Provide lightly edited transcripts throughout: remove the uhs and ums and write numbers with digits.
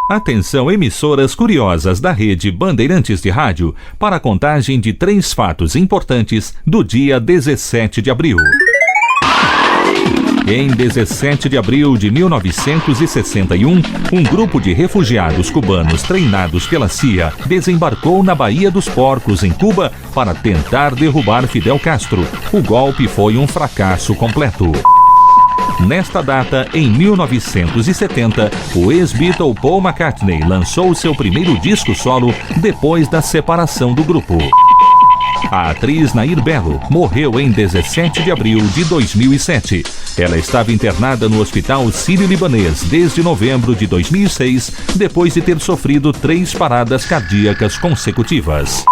Atenção, emissoras curiosas da rede Bandeirantes de Rádio, para a contagem de 3 fatos importantes do dia 17 de abril. Em 17 de abril de 1961, um grupo de refugiados cubanos treinados pela CIA desembarcou na Baía dos Porcos, em Cuba, para tentar derrubar Fidel Castro. O golpe foi um fracasso completo. Nesta data, em 1970, o ex-Beatle Paul McCartney lançou seu primeiro disco solo depois da separação do grupo. A atriz Nair Belo morreu em 17 de abril de 2007. Ela estava internada no Hospital Sírio-Libanês desde novembro de 2006, depois de ter sofrido 3 paradas cardíacas consecutivas.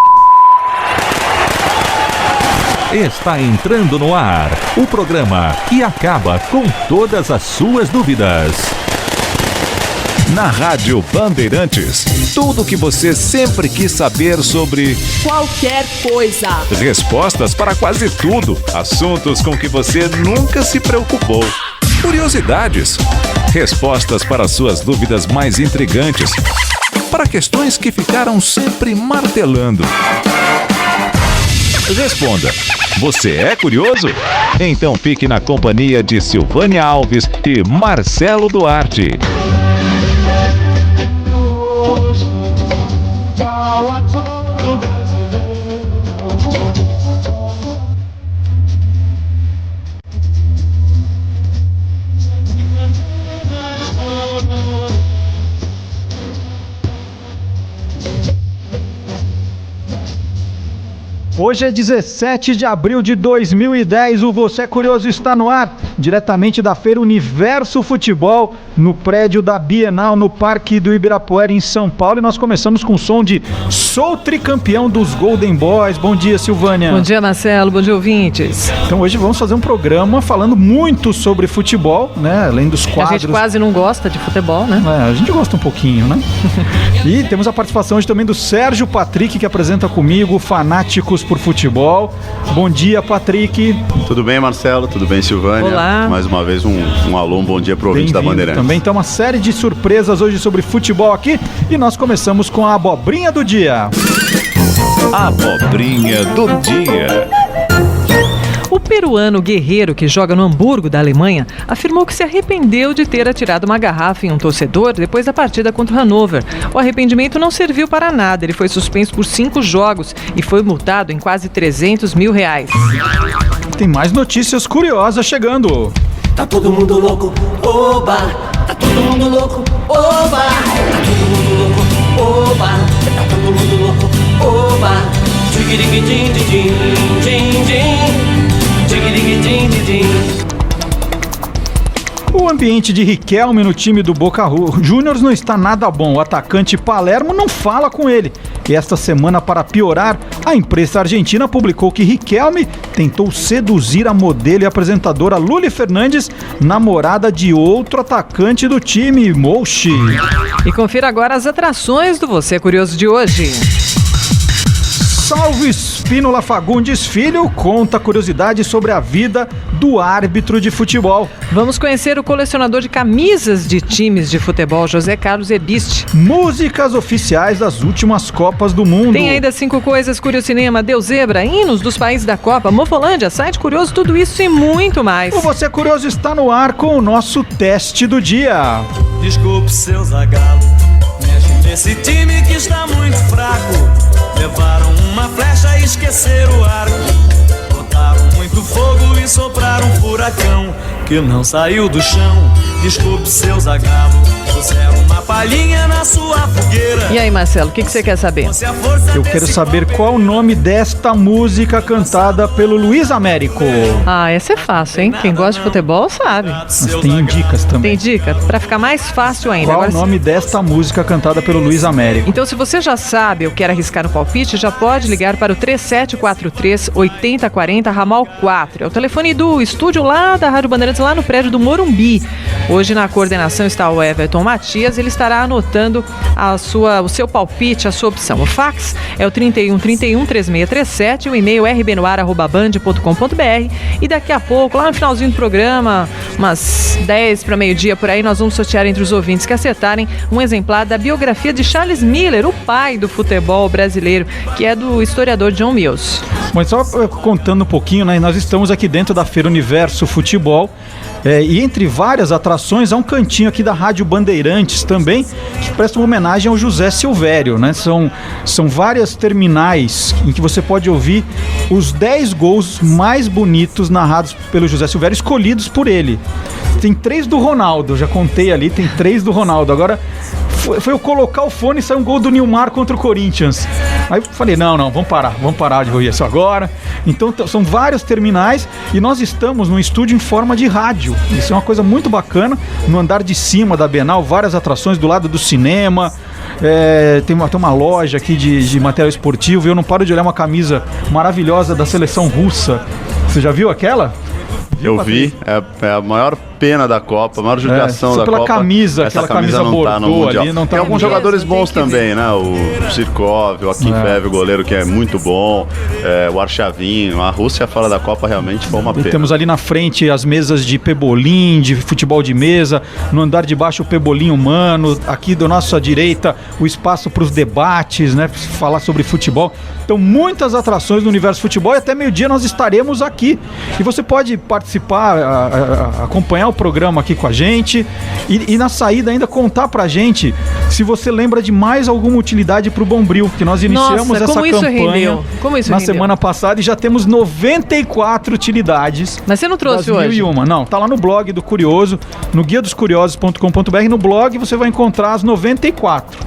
Está entrando no ar o programa que acaba com todas as suas dúvidas. Na Rádio Bandeirantes, tudo o que você sempre quis saber sobre qualquer coisa. Respostas para quase tudo. Assuntos com que você nunca se preocupou. Curiosidades. Respostas para suas dúvidas mais intrigantes. Para questões que ficaram sempre martelando. Responda. Você é curioso? Então fique na companhia de Silvânia Alves e Marcelo Duarte. Hoje é 17 de abril de 2010, o Você é Curioso está no ar, diretamente da Feira Universo Futebol, no prédio da Bienal, no Parque do Ibirapuera, em São Paulo. E nós começamos com o som de Sou Tricampeão dos Golden Boys. Bom dia, Silvânia. Bom dia, Marcelo. Bom dia, ouvintes. Então hoje vamos fazer um programa falando muito sobre futebol, né? Além dos quadros. A gente quase não gosta de futebol, né? A gente gosta um pouquinho, né? E temos a participação hoje também do Sérgio Patrick, que apresenta comigo Fanáticos por Futebol. Bom dia, Patrick. Tudo bem, Marcelo? Tudo bem, Silvânia? Olá. Mais uma vez um alô, um bom dia pro ouvinte da Bandeirantes. Também então uma série de surpresas hoje sobre futebol aqui, e nós começamos com a abobrinha do dia. Abobrinha do dia. O peruano Guerreiro, que joga no Hamburgo da Alemanha, afirmou que se arrependeu de ter atirado uma garrafa em um torcedor depois da partida contra o Hannover. O arrependimento não serviu para nada. Ele foi suspenso por 5 jogos e foi multado em quase R$300 mil. Tem mais notícias curiosas chegando. Tá todo mundo louco, oba! Tá todo mundo louco, oba! Tá todo mundo louco, oba! Tá todo mundo louco, oba! O ambiente de Riquelme no time do Boca Juniors não está nada bom. O atacante Palermo não fala com ele. E esta semana, para piorar, a imprensa argentina publicou que Riquelme tentou seduzir a modelo e apresentadora Luli Fernandes, namorada de outro atacante do time, Mouchi. E confira agora as atrações do Você é Curioso de hoje. Salvo Espínola Fagundes Filho conta curiosidades sobre a vida do árbitro de futebol. Vamos conhecer o colecionador de camisas de times de futebol, José Carlos Ebiste. Músicas oficiais das últimas Copas do Mundo. Tem ainda 5 coisas, Curiocinema, Deus Zebra, hinos dos países da Copa, Mofolândia, site curioso, tudo isso e muito mais. O Você é Curioso está no ar com o nosso teste do dia. Desculpe, seu Zagallo, mexe nesse time que está muito fraco. Levaram uma flecha e esqueceram o arco. Botaram muito fogo e sopraram um furacão que não saiu do chão. Desculpe, seu Zagallo, puseram uma palhinha na sua fogueira. E aí, Marcelo, o que você quer saber? Eu quero saber qual o nome desta música cantada pelo Luiz Américo. Ah, essa é fácil, hein? Quem gosta de futebol sabe. Mas tem dicas também. Tem dica? Pra ficar mais fácil ainda. Qual o nome desta música cantada pelo Luiz Américo? Então, se você já sabe ou quer arriscar um palpite, já pode ligar para o 3743-8040, ramal 4. É o telefone do estúdio lá da Rádio Bandeirantes, lá no prédio do Morumbi. Hoje na coordenação está o Everton Matias, ele estará anotando o seu palpite, a sua opção. O fax é o 3131-3637, o e-mail rbnoar@band.com.br, e daqui a pouco, lá no finalzinho do programa, umas 10 para meio-dia por aí, nós vamos sortear entre os ouvintes que acertarem um exemplar da biografia de Charles Miller, o pai do futebol brasileiro, que é do historiador John Mills. Mas só contando um pouquinho, né? Nós estamos aqui dentro da Feira Universo Futebol. E entre várias atrações, há um cantinho aqui da Rádio Bandeirantes também, que presta uma homenagem ao José Silvério, né? São várias terminais em que você pode ouvir os 10 gols mais bonitos narrados pelo José Silvério, escolhidos por ele. Tem 3 do Ronaldo, já contei ali, tem 3 do Ronaldo. Agora, foi eu colocar o fone e saiu um gol do Nilmar contra o Corinthians. Aí eu falei, não, vamos parar de ouvir isso agora. Então são vários terminais e nós estamos num estúdio em forma de rádio. Isso é uma coisa muito bacana. No andar de cima da Bienal, várias atrações do lado do cinema. Tem uma loja aqui de material esportivo. E eu não paro de olhar uma camisa maravilhosa da seleção russa. Você já viu aquela? Eu vi, é a maior pena da Copa, a maior judiação da pela Copa. Camisa, aquela camisa não tá no Mundial. Ali, não tá tem no alguns Mundial. jogadores bons também, né? O Sirkov, o Akinfev, o goleiro que é muito bom, o Arshavin. A Rússia fora da Copa realmente foi uma pena. E temos ali na frente as mesas de pebolim, de futebol de mesa, no andar de baixo o pebolim humano, aqui da nossa direita o espaço para os debates, né? Falar sobre futebol. Então muitas atrações no Universo Futebol e até meio-dia nós estaremos aqui. E você pode participar, acompanhar o programa aqui com a gente e na saída ainda contar pra gente se você lembra de mais alguma utilidade pro Bombril, que nós iniciamos essa campanha na semana passada e já temos 94 utilidades. Mas você não trouxe hoje? 1001. Não, tá lá no blog do Curioso, no guiadoscuriosos.com.br, no blog você vai encontrar as 94.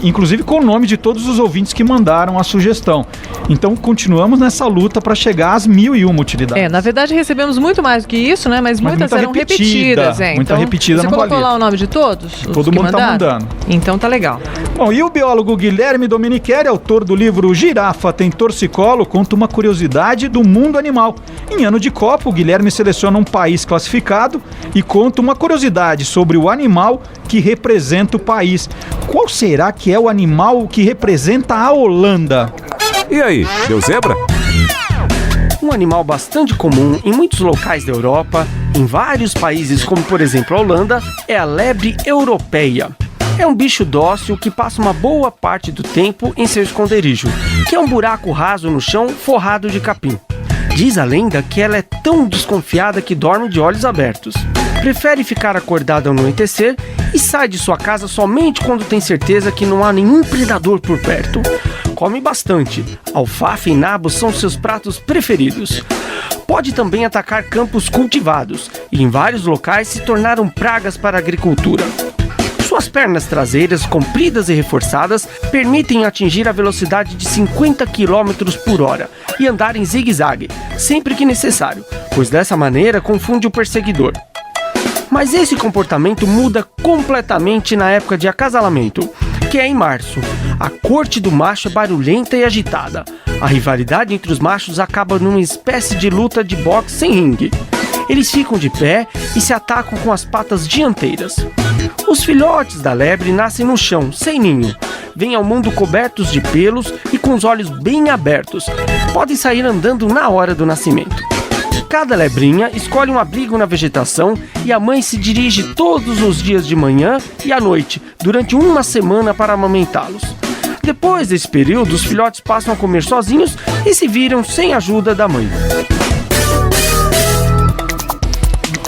Inclusive com o nome de todos os ouvintes que mandaram a sugestão. Então continuamos nessa luta para chegar às 1001 utilidades. Na verdade recebemos muito mais do que isso, né? Mas muitas eram repetidas. Muita repetida não valia. Você colocou lá o nome de todos? Todo mundo tá mandando. Então tá legal. Bom, e o biólogo Guilherme Domenichelli, autor do livro Girafa tem Torcicolo, conta uma curiosidade do mundo animal. Em ano de Copa, o Guilherme seleciona um país classificado e conta uma curiosidade sobre o animal que representa o país. Qual será que é o animal que representa a Holanda? E aí, deu zebra? Um animal bastante comum em muitos locais da Europa, em vários países como por exemplo a Holanda, é a lebre europeia. É um bicho dócil que passa uma boa parte do tempo em seu esconderijo, que é um buraco raso no chão forrado de capim. Diz a lenda que ela é tão desconfiada que dorme de olhos abertos. Prefere ficar acordada ao anoitecer e sai de sua casa somente quando tem certeza que não há nenhum predador por perto. Come bastante. Alfafa e nabo são seus pratos preferidos. Pode também atacar campos cultivados e em vários locais se tornaram pragas para a agricultura. Suas pernas traseiras, compridas e reforçadas, permitem atingir a velocidade de 50 km por hora e andar em zigue-zague, sempre que necessário, pois dessa maneira confunde o perseguidor. Mas esse comportamento muda completamente na época de acasalamento, que é em março. A corte do macho é barulhenta e agitada. A rivalidade entre os machos acaba numa espécie de luta de boxe sem ringue. Eles ficam de pé e se atacam com as patas dianteiras. Os filhotes da lebre nascem no chão, sem ninho. Vêm ao mundo cobertos de pelos e com os olhos bem abertos. Podem sair andando na hora do nascimento. Cada lebrinha escolhe um abrigo na vegetação e a mãe se dirige todos os dias de manhã e à noite, durante uma semana para amamentá-los. Depois desse período, os filhotes passam a comer sozinhos e se viram sem a ajuda da mãe.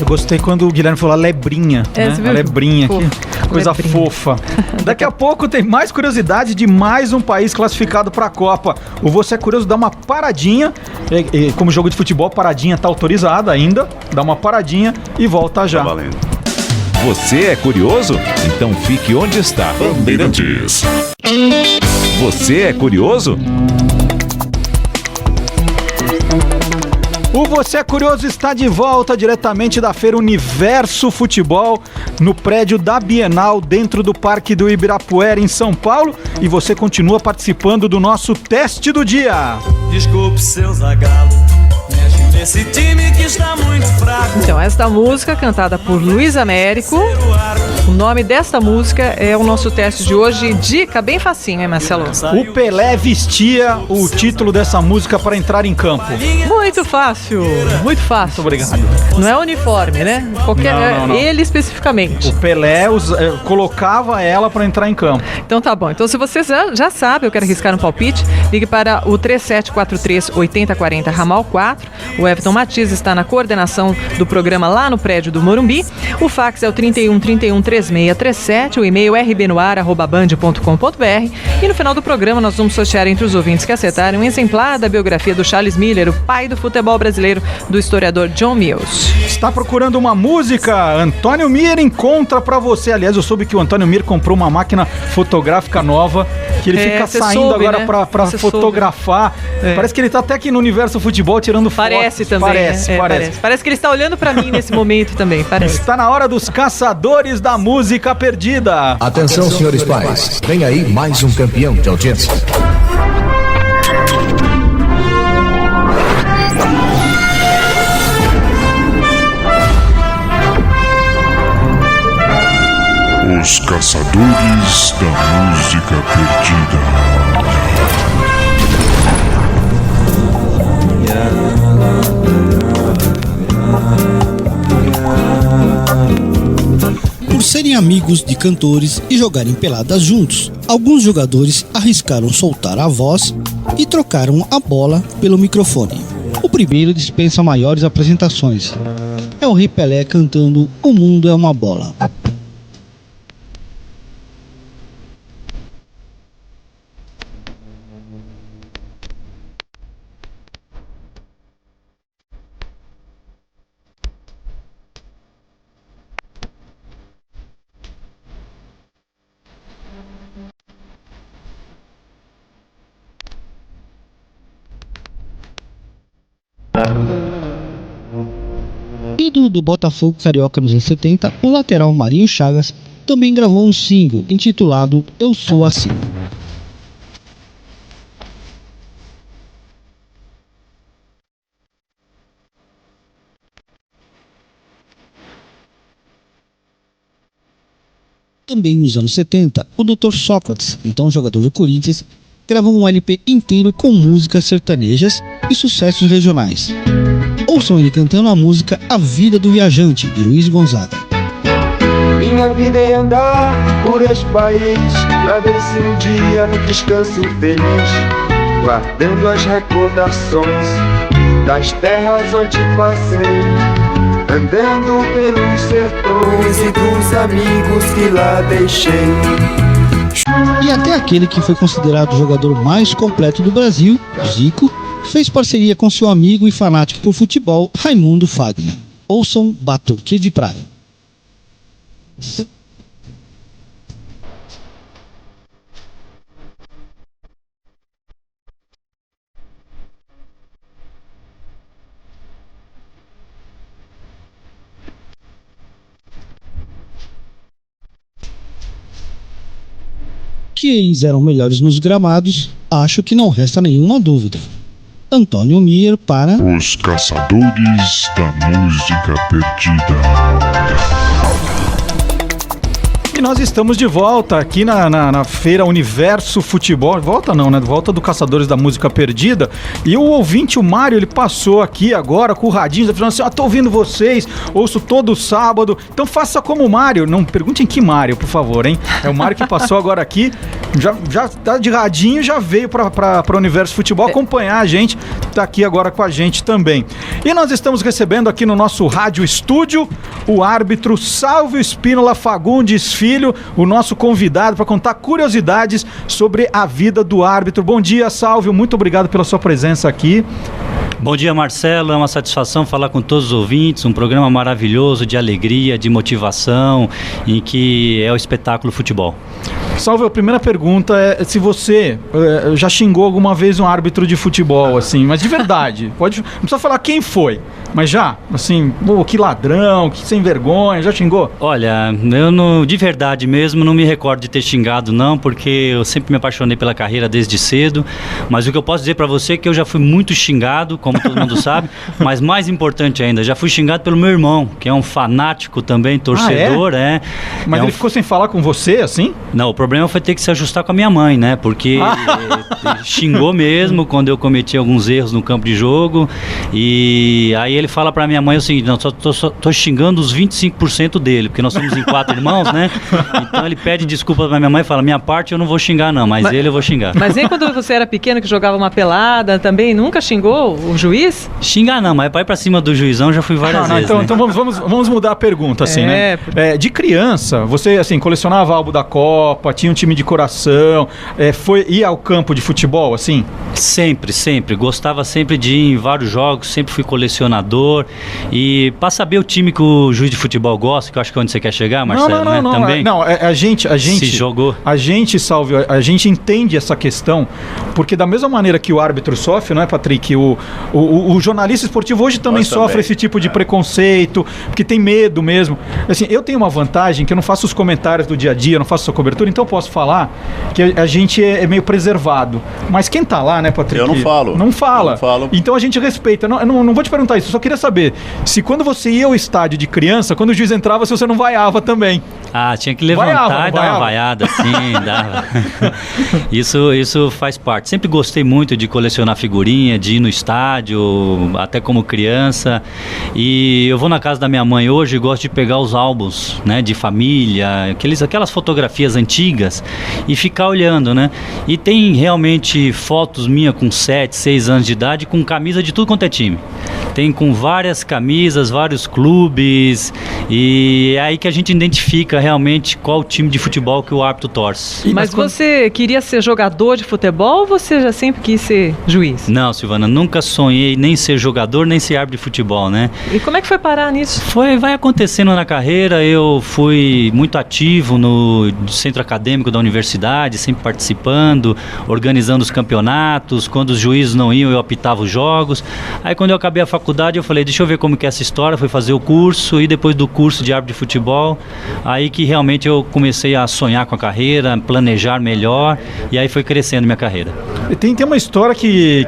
Eu gostei quando o Guilherme falou a lebrinha, né? A lebrinha, que coisa fofa. Daqui a pouco tem mais curiosidade de mais um país classificado para a Copa. O Você é Curioso dá uma paradinha, como jogo de futebol, paradinha tá autorizada ainda, dá uma paradinha e volta já. Tá valendo. Você é curioso? Então fique onde está. Bandeirantes. Você é curioso? O Você é Curioso está de volta diretamente da Feira Universo Futebol, no prédio da Bienal, dentro do Parque do Ibirapuera, em São Paulo. E você continua participando do nosso teste do dia. Desculpe, seu Zagalo, minha nesse time que está muito fraco. Então, esta música cantada por Luiz Américo. O nome desta música é o nosso teste de hoje. Dica bem facinho, hein, Marcelo? O Pelé vestia o título dessa música para entrar em campo. Muito fácil, muito fácil. Muito obrigado. Não é uniforme, né? Não. Ele especificamente. O Pelé colocava ela para entrar em campo. Então tá bom. Então se você já sabe, eu quero arriscar um palpite, ligue para o 3743-8040 Ramal 4. O Everton Matias está na coordenação do programa lá no prédio do Morumbi. O fax é o 3131-3637, o e-mail rbnoar@band.com.br. E no final do programa nós vamos sortear entre os ouvintes que acertarem um exemplar da biografia do Charles Miller, o pai do futebol brasileiro, do historiador John Mills. Está procurando uma música? Antônio Mir encontra pra você. Aliás, eu soube que o Antônio Mir comprou uma máquina fotográfica nova, que ele fica saindo agora, né, pra fotografar. Parece que ele tá até aqui no universo futebol tirando fotos. Parece também. Parece que ele está olhando pra mim nesse momento também. Parece. Está na hora dos caçadores da música perdida. Atenção, senhores pais. Vem aí mais um campeão de audiência. Os caçadores da música perdida. Por serem amigos de cantores e jogarem peladas juntos, alguns jogadores arriscaram soltar a voz e trocaram a bola pelo microfone. O primeiro dispensa maiores apresentações. É o Rei Pelé cantando "O Mundo é uma Bola". Ídolo do Botafogo carioca nos anos 70, o lateral Marinho Chagas também gravou um single intitulado "Eu Sou Assim". Também nos anos 70, o Dr. Sócrates, então jogador do Corinthians, gravou um LP inteiro com músicas sertanejas e sucessos regionais. Ouçam ele cantando a música "A Vida do Viajante", de Luiz Gonzaga. Minha vida é andar por este país, pra ver se um dia no descanso feliz, guardando as recordações das terras onde passei, andando pelos sertões e dos amigos que lá deixei. E até aquele que foi considerado o jogador mais completo do Brasil, Zico, fez parceria com seu amigo e fanático por futebol, Raimundo Fagner. Ouçam Batuque de Praia. Que eles eram melhores nos gramados, acho que não resta nenhuma dúvida. Antônio Mir para Os Caçadores da Música Perdida. E nós estamos de volta aqui na Feira Universo Futebol. Volta não, né? Volta do Caçadores da Música Perdida. E o ouvinte, o Mário, ele passou aqui agora com o radinho, falando assim: tô ouvindo vocês, ouço todo sábado. Então faça como o Mário. Não perguntem que Mário, por favor, hein? É o Mário que passou agora aqui. Já tá de radinho, já veio para o Universo Futebol acompanhar a gente. Tá aqui agora com a gente também. E nós estamos recebendo aqui no nosso rádio estúdio o árbitro Sálvio Espínola Fagundes Filho, o nosso convidado para contar curiosidades sobre a vida do árbitro. Bom dia, Sálvio, muito obrigado pela sua presença aqui. Bom dia, Marcelo, é uma satisfação falar com todos os ouvintes, um programa maravilhoso de alegria, de motivação, em que é o espetáculo futebol. Salve, a primeira pergunta é se você já xingou alguma vez um árbitro de futebol, assim, mas de verdade. Não precisa falar quem foi, mas já, assim, que ladrão, que sem vergonha, já xingou? Olha, de verdade mesmo, não me recordo de ter xingado não, porque eu sempre me apaixonei pela carreira desde cedo, mas o que eu posso dizer pra você é que eu já fui muito xingado, como todo mundo sabe, mas mais importante ainda, já fui xingado pelo meu irmão, que é um fanático também, torcedor, Mas ele ficou sem falar com você, assim? Não, o problema foi ter que se ajustar com a minha mãe, né, porque xingou mesmo quando eu cometi alguns erros no campo de jogo, e aí ele fala pra minha mãe o seguinte, não, só tô xingando os 25% dele, porque nós somos em 4 irmãos, né, então ele pede desculpa pra minha mãe e fala, minha parte eu não vou xingar não, mas ele eu vou xingar. Mas nem quando você era pequeno que jogava uma pelada, também nunca xingou o juiz? Xingar não, mas pra cima do juizão já fui várias vezes. Então vamos mudar a pergunta, assim, né? De criança, você, assim, colecionava álbum da Copa, tinha um time de coração, ia ao campo de futebol, assim? Sempre. Gostava sempre de ir em vários jogos, sempre fui colecionador. E pra saber o time que o juiz de futebol gosta, que eu acho que é onde você quer chegar, Marcelo, não, também? Não, a gente se jogou. A gente, Salve, a gente entende essa questão, porque da mesma maneira que o árbitro sofre, não é, Patrick? O jornalista esportivo hoje também sofre esse tipo de preconceito, porque tem medo mesmo. Assim, eu tenho uma vantagem que eu não faço os comentários do dia a dia, eu não faço a cobertura, então eu posso falar que a gente é meio preservado. Mas quem tá lá, né, Patrick? Eu não falo. Não fala. Eu não falo. Então a gente respeita. Eu não vou te perguntar isso, eu só queria saber se quando você ia ao estádio de criança, quando o juiz entrava, se você não vaiava também. Ah, tinha que levantar e dar uma vaiada, sim, dava. Isso faz parte. Sempre gostei muito de colecionar figurinha, de ir no estádio, até como criança. E eu vou na casa da minha mãe hoje e gosto de pegar os álbuns, né, de família, aquelas fotografias antigas e ficar olhando, né? E tem realmente fotos minhas com 7, 6 anos de idade com camisa de tudo quanto é time. Tem com várias camisas, vários clubes, e é aí que a gente identifica realmente qual time de futebol que o árbitro torce. Mas você queria ser jogador de futebol ou você já sempre quis ser juiz? Não, Silvana, nunca sonhei nem ser jogador, nem ser árbitro de futebol, né? E como é que foi parar nisso? Vai acontecendo na carreira, eu fui muito ativo no centro acadêmico da universidade, sempre participando, organizando os campeonatos, quando os juízes não iam eu apitava os jogos. Aí quando eu acabei a faculdade eu falei, deixa eu ver como que é essa história, fui fazer o curso e depois do curso de árbitro de futebol, aí que realmente eu comecei a sonhar com a carreira, planejar melhor e aí foi crescendo minha carreira. Tem uma história que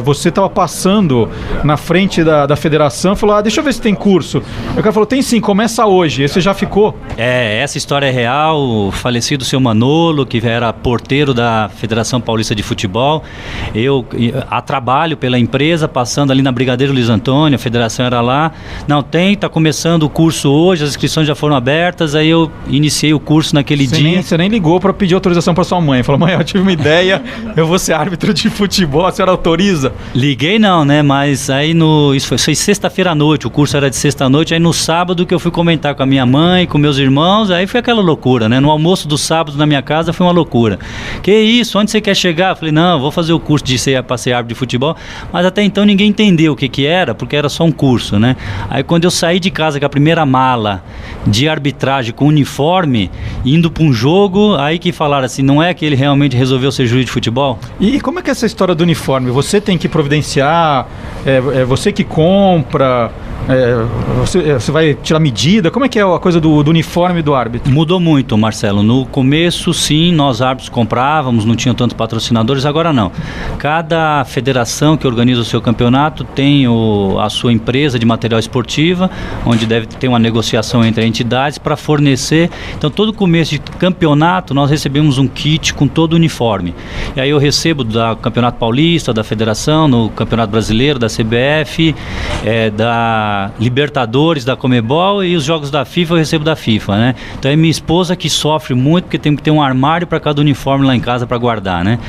você estava passando na frente da federação e falou, deixa eu ver se tem curso. O cara falou, tem sim, começa hoje. E você já ficou? Essa história é real. O falecido seu Manolo, que era porteiro da Federação Paulista de Futebol, eu a trabalho pela empresa, passando ali na Brigadeiro Luiz Antônio, a federação era lá, tá começando o curso hoje, as inscrições já foram abertas, aí eu iniciei o curso naquele dia. Você nem ligou para pedir autorização para sua mãe, falou, mãe, eu tive uma ideia, eu vou ser árbitro de futebol, a senhora autoriza? Liguei não, né, mas aí isso foi sexta-feira à noite, o curso era de sexta à noite, aí no sábado que eu fui comentar com a minha mãe, com meus irmãos, aí foi aquela loucura, né, no almoço do sábado na minha casa foi uma loucura. Que isso, onde você quer chegar? Eu falei, não, eu vou fazer o curso para ser árbitro de futebol, mas até então ninguém entendeu o que era, porque era só um curso, né. Aí quando eu saí de casa com a primeira mala de arbitragem com uniforme, indo para um jogo, aí que falaram assim, não é que ele realmente resolveu ser juiz de futebol? E como é que é essa história do uniforme? Você tem que providenciar, você que compra, você vai tirar medida? Como é que é a coisa do uniforme do árbitro? Mudou muito, Marcelo. No começo, sim, nós árbitros comprávamos, não tinham tantos patrocinadores, agora não. Cada federação que organiza o seu campeonato tem a sua empresa de material esportiva, onde deve ter uma negociação entre entidades para fornecer. Então, todo começo de campeonato, nós recebemos um kit com todo o uniforme. E aí eu recebo do Campeonato Paulista, da Federação, no Campeonato Brasileiro, da CBF, da Libertadores, da Conmebol, e os jogos da FIFA eu recebo da FIFA, né? Então é minha esposa que sofre muito, porque tem que ter um armário para cada uniforme lá em casa para guardar, né?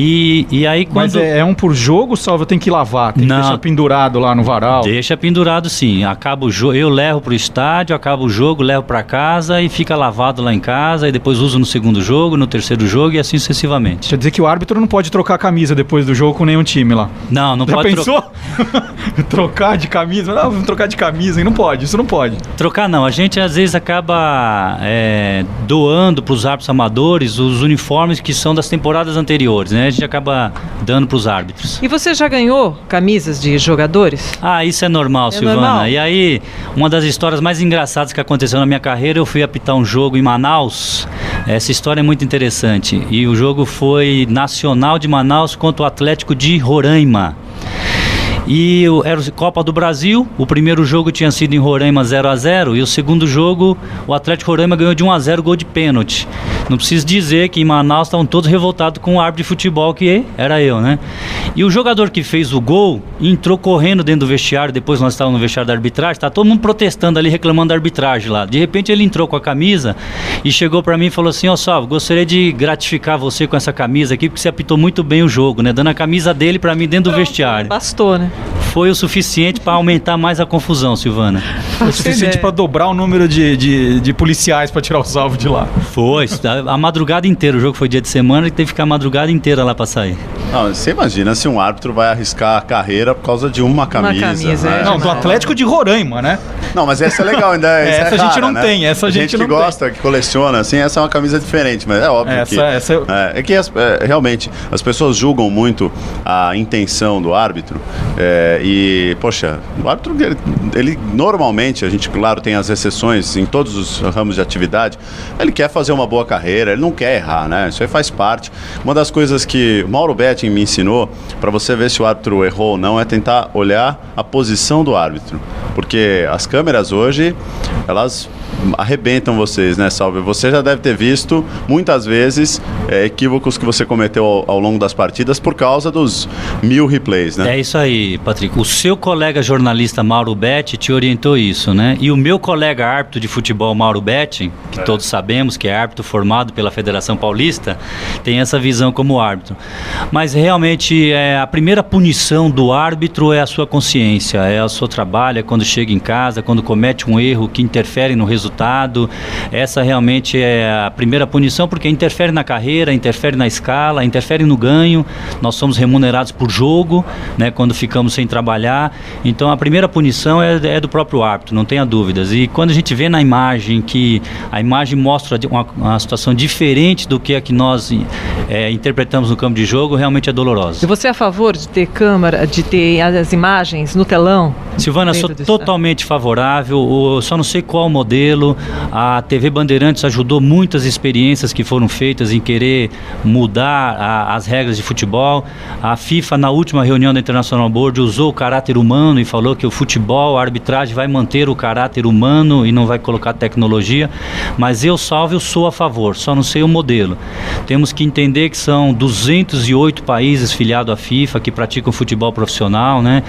E aí quando... Mas é um por jogo, Salve, tem que lavar, tem que deixar pendurado lá no varal? Deixa pendurado sim, acaba o jogo, eu levo pro estádio, acaba o jogo, levo para casa e fica lavado lá em casa e depois uso no segundo jogo, no terceiro jogo e assim sucessivamente. Quer dizer que o árbitro não pode trocar a camisa depois do jogo com nenhum time lá? Não Já pode pensou? Trocar de camisa? Não, vamos trocar de camisa, hein? Não pode, isso não pode. Trocar não, a gente às vezes acaba doando para os árbitros amadores os uniformes que são das temporadas anteriores, né? A gente acaba dando para os árbitros. E você já ganhou camisas de jogadores? Ah, isso é normal, Silvana. Normal? E aí, uma das histórias mais engraçadas que aconteceu na minha carreira, eu fui apitar um jogo em Manaus. Essa história é muito interessante. E o jogo foi Nacional de Manaus contra o Atlético de Roraima. E era a Copa do Brasil, o primeiro jogo tinha sido em Roraima 0-0 e o segundo jogo o Atlético Roraima ganhou de 1-0 gol de pênalti. Não preciso dizer que em Manaus estavam todos revoltados com o árbitro de futebol que era eu, né? E o jogador que fez o gol entrou correndo dentro do vestiário, depois nós estávamos no vestiário da arbitragem, tá todo mundo protestando ali, reclamando da arbitragem lá. De repente ele entrou com a camisa e chegou para mim e falou assim: ó, Salvo, gostaria de gratificar você com essa camisa aqui, porque você apitou muito bem o jogo, né? Dando a camisa dele para mim dentro do vestiário. Bastou, né? Foi o suficiente para aumentar mais a confusão, Silvana. Foi o suficiente para dobrar o número de policiais para tirar o Salvo de lá. Foi, a madrugada inteira. O jogo foi dia de semana e teve que ficar a madrugada inteira lá para sair. Não, você imagina se um árbitro vai arriscar a carreira por causa de uma camisa. Né? Não, do Atlético de Roraima, né? Não, mas essa é legal ainda. Essa a gente não né? tem, essa a gente não que gosta, que coleciona, assim, essa é uma camisa diferente, mas é óbvio que realmente as pessoas julgam muito a intenção do árbitro e, poxa, o árbitro, ele normalmente, a gente, claro, tem as exceções em todos os ramos de atividade, ele quer fazer uma boa carreira, ele não quer errar, né? Isso aí faz parte. Uma das coisas que o Mauro Betting me ensinou, para você ver se o árbitro errou ou não, é tentar olhar a posição do árbitro, porque as câmeras hoje, elas arrebentam vocês, né, Salve? Você já deve ter visto muitas vezes equívocos que você cometeu ao longo das partidas por causa dos 1000 replays, né? É isso aí, Patrick. O seu colega jornalista Mauro Betti te orientou isso, né? E o meu colega árbitro de futebol Mauro Betti, que todos sabemos que é árbitro formado pela Federação Paulista, tem essa visão como árbitro. Mas realmente a primeira punição do árbitro é a sua consciência, é o seu trabalho, é quando chega em casa, quando comete um erro que interfere no resultado. Essa realmente é a primeira punição, porque interfere na carreira, interfere na escala, interfere no ganho. Nós somos remunerados por jogo, né, quando ficamos sem trabalhar. Então a primeira punição é do próprio árbitro, não tenha dúvidas. E quando a gente vê na imagem que a imagem mostra uma situação diferente do que a que nós interpretamos no campo de jogo, realmente é dolorosa. E você é a favor de ter câmera, de ter as imagens no telão? Silvana, sou totalmente favorável, só não sei qual modelo. A TV Bandeirantes ajudou muitas experiências que foram feitas em querer mudar as regras de futebol. A FIFA, na última reunião da International Board, usou o caráter humano e falou que o futebol, a arbitragem vai manter o caráter humano e não vai colocar tecnologia. Mas eu sou a favor, só não sei o modelo. Temos que entender que são 208 países filiados à FIFA que praticam futebol profissional, né?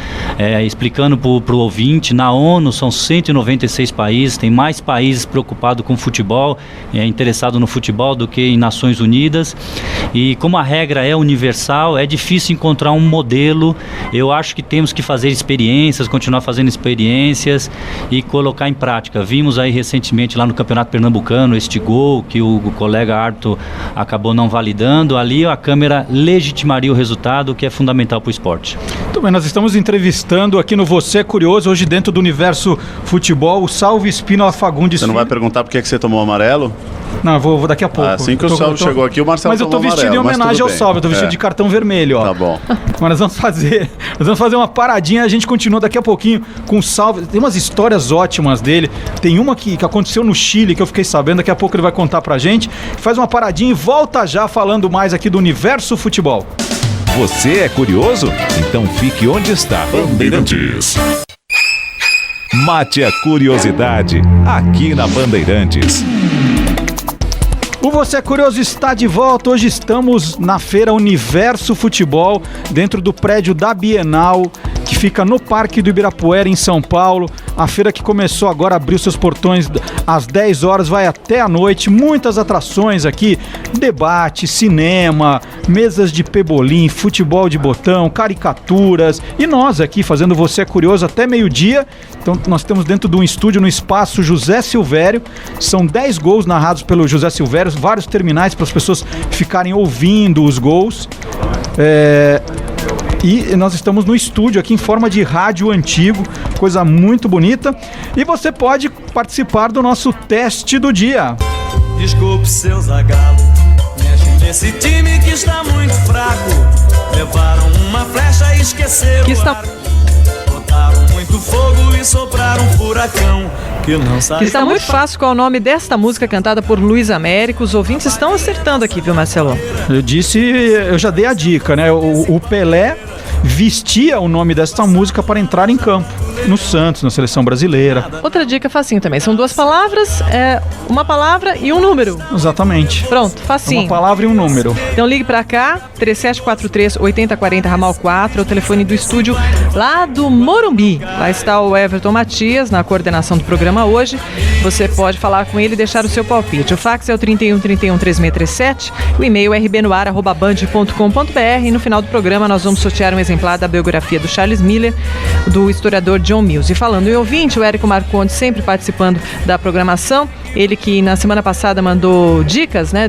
Explicando para o ouvinte, na ONU são 196 países, tem mais países preocupados com futebol, interessado no futebol do que em Nações Unidas. E como a regra é universal, é difícil encontrar um modelo. Eu acho que temos que fazer experiências, continuar fazendo experiências e colocar em prática. Vimos aí recentemente lá no Campeonato Pernambucano este gol que o colega árbitro acabou não validando. Ali a câmera legitimaria o resultado, que é fundamental para o esporte. Muito bem, nós estamos entrevistando aqui no Você é Curioso, hoje dentro do Universo Futebol, o Salve Espínola Fagundes. Você não vai perguntar por que você tomou amarelo? Não, eu vou daqui a pouco. Assim que o Salve chegou aqui, o Marcelo tomou amarelo. Mas eu tô vestido em homenagem ao Salve, eu tô vestido de cartão vermelho, ó. Tá bom. Mas nós vamos fazer uma paradinha, a gente continua daqui a pouquinho com o Salve. Tem umas histórias ótimas dele, tem uma que aconteceu no Chile, que eu fiquei sabendo, daqui a pouco ele vai contar pra gente. Faz uma paradinha e volta já falando mais aqui do Universo Futebol. Você é curioso? Então fique onde está. Bandeirantes. Mate a curiosidade aqui na Bandeirantes. O Você é Curioso está de volta. Hoje estamos na feira Universo Futebol, dentro do prédio da Bienal, que fica no Parque do Ibirapuera, em São Paulo. A feira que começou agora, abriu seus portões às 10 horas, vai até a noite. Muitas atrações aqui, debate, cinema, mesas de pebolim, futebol de botão, caricaturas. E nós aqui fazendo Você é Curioso até meio-dia. Então nós temos dentro de um estúdio no Espaço José Silvério. São 10 gols narrados pelo José Silvério, vários terminais para as pessoas ficarem ouvindo os gols. E nós estamos no estúdio aqui em forma de rádio antigo, coisa muito bonita. E você pode participar do nosso teste do dia. Desculpe, seu Zagallo, mexe nesse time que está muito fraco. Levaram uma flecha e esqueceram o arco. Botaram muito fogo e sopraram um furacão. Que está muito fácil. Qual é o nome desta música cantada por Luiz Américo? Os ouvintes estão acertando aqui, viu, Marcelo? Eu já dei a dica, né? O Pelé vestia o nome desta música para entrar em campo no Santos, na seleção brasileira. Outra dica facinho também, são 2 palavras, uma palavra e um número. Exatamente. Pronto, facinho. Uma palavra e um número. Então ligue pra cá, 3743-8040, ramal 4, é o telefone do estúdio lá do Morumbi. Lá está o Everton Matias, na coordenação do programa hoje. Você pode falar com ele e deixar o seu palpite. O fax é o 3131-3637, o e-mail é rbnoar@band.com.br e no final do programa nós vamos sortear um exemplar da biografia do Charles Miller, do historiador John Mills. E falando em ouvinte, o Érico Marcondes sempre participando da programação, ele que na semana passada mandou dicas, né,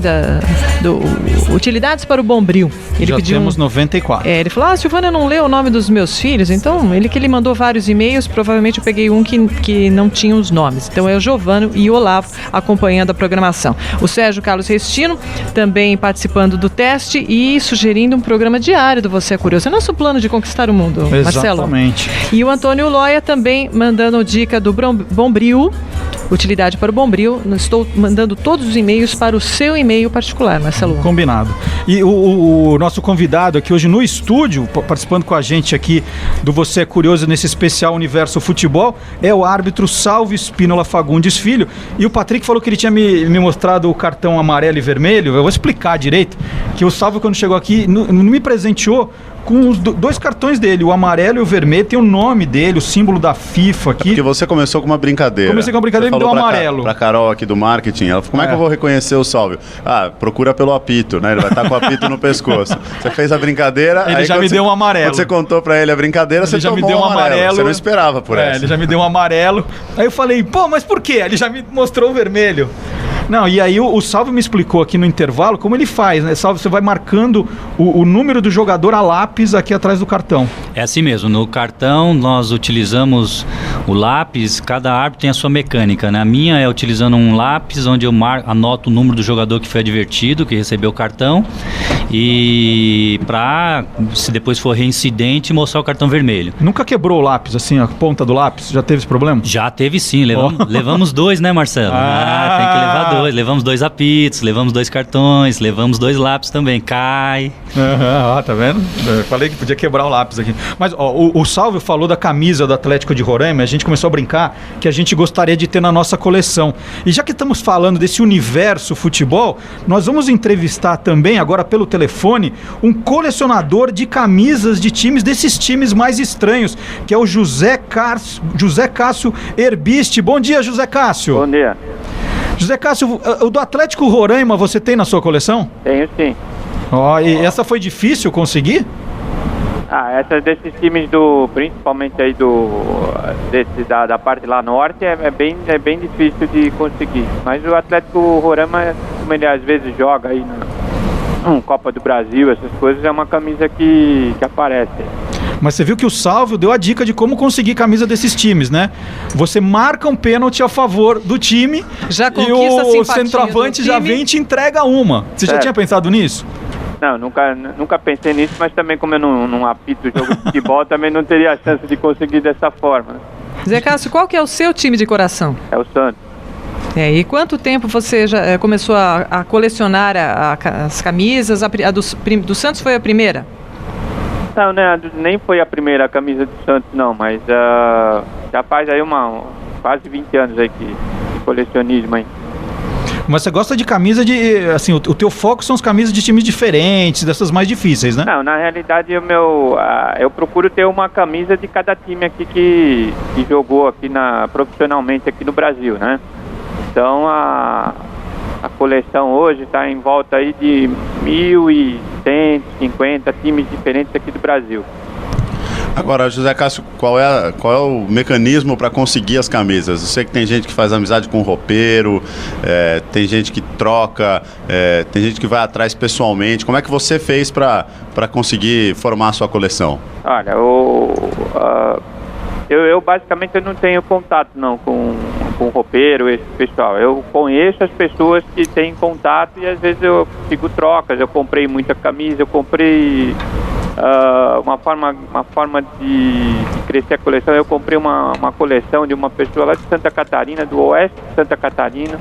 utilidades para o Bombril. Ele já temos 94. Ele falou, Silvana não leu o nome dos meus filhos, então ele mandou vários e-mails, provavelmente eu peguei um que não tinha os nomes. Então é o Giovano e o Olavo acompanhando a programação. O Sérgio Carlos Restino também participando do teste e sugerindo um programa diário do Você é Curioso. É nosso plano de conquistar o mundo, Marcelo. Exatamente. E o Antônio Loia também mandando dica do Bombril, utilidade para o Bombril. Estou mandando todos os e-mails para o seu e-mail particular, Marcelo. Combinado. E o nosso convidado aqui hoje no estúdio, participando com a gente aqui do Você é Curioso nesse especial Universo Futebol, é o árbitro Salvo Espínola Fagundes Filho. E o Patrick falou que ele tinha me mostrado o cartão amarelo e vermelho. Eu vou explicar direito, que o Salvo, quando chegou aqui, não me presenteou com os 2 cartões dele, o amarelo e o vermelho, tem o nome dele, o símbolo da FIFA aqui. Porque você começou com uma brincadeira. Comecei com uma brincadeira e me deu amarelo. Pra Carol aqui do marketing, ela falou, como é que eu vou reconhecer o Salvio? Procura pelo apito, né? Ele vai estar com o apito no pescoço. Você fez a brincadeira... Ele já me deu um amarelo. Quando você contou pra ele a brincadeira, você já me deu um amarelo. Você não esperava por essa. Ele já me deu um amarelo. Aí eu falei, mas por quê? Ele já me mostrou o vermelho. Não, e aí o Salvo me explicou aqui no intervalo como ele faz, né? Salvo, você vai marcando o número do jogador a lápis aqui atrás do cartão. É assim mesmo, no cartão nós utilizamos o lápis, cada árbitro tem a sua mecânica, né? A minha é utilizando um lápis onde eu anoto o número do jogador que foi advertido, que recebeu o cartão, e se depois for reincidente, mostrar o cartão vermelho. Nunca quebrou o lápis, assim, a ponta do lápis? Já teve esse problema? Já teve sim, levamos 2, né, Marcelo? Tem que levar 2. Levamos 2 apitos, levamos 2 cartões, levamos 2 lápis também. Cai. Tá vendo? Eu falei que podia quebrar o lápis aqui. Mas o Salvio falou da camisa do Atlético de Roraima. A gente começou a brincar que a gente gostaria de ter na nossa coleção. E já que estamos falando desse universo futebol, nós vamos entrevistar também, agora pelo telefone, um colecionador de camisas de times, desses times mais estranhos, que é o José Cássio Herbiste. Bom dia, José Cássio. Bom dia. José Cássio, o do Atlético Roraima você tem na sua coleção? Tenho sim. E essa foi difícil conseguir? Essa desses times principalmente aí da parte lá norte é bem difícil de conseguir. Mas o Atlético Roraima, como ele às vezes joga aí na Copa do Brasil, essas coisas, é uma camisa que aparece. Mas você viu que o Salvio deu a dica de como conseguir camisa desses times, né? Você marca um pênalti a favor do time e o centroavante já vem e te entrega uma. Você já tinha pensado nisso? Não, nunca pensei nisso, mas também como eu não apito o jogo de futebol, também não teria a chance de conseguir dessa forma. Zé Cássio, qual que é o seu time de coração? É o Santos. E quanto tempo você já começou a colecionar as camisas? A do Santos foi a primeira? Não, né, nem foi a primeira camisa do Santos, não, mas já faz aí quase 20 anos aí de colecionismo aí. Mas você gosta de camisa de... Assim, o teu foco são as camisas de times diferentes, dessas mais difíceis, né? Não, na realidade eu procuro ter uma camisa de cada time aqui que jogou aqui profissionalmente aqui no Brasil, né? Então a coleção hoje está em volta aí de 1.150 times diferentes aqui do Brasil. Agora, José Cássio, qual é o mecanismo para conseguir as camisas? Eu sei que tem gente que faz amizade com o roupeiro, tem gente que troca, tem gente que vai atrás pessoalmente. Como é que você fez para conseguir formar a sua coleção? Olha, eu basicamente não tenho contato não com o roupeiro, esse pessoal. Eu conheço as pessoas que têm contato e às vezes eu sigo trocas. Eu comprei muita camisa, eu comprei... uma forma de crescer a coleção. Eu comprei uma coleção de uma pessoa lá de Santa Catarina, do oeste de Santa Catarina.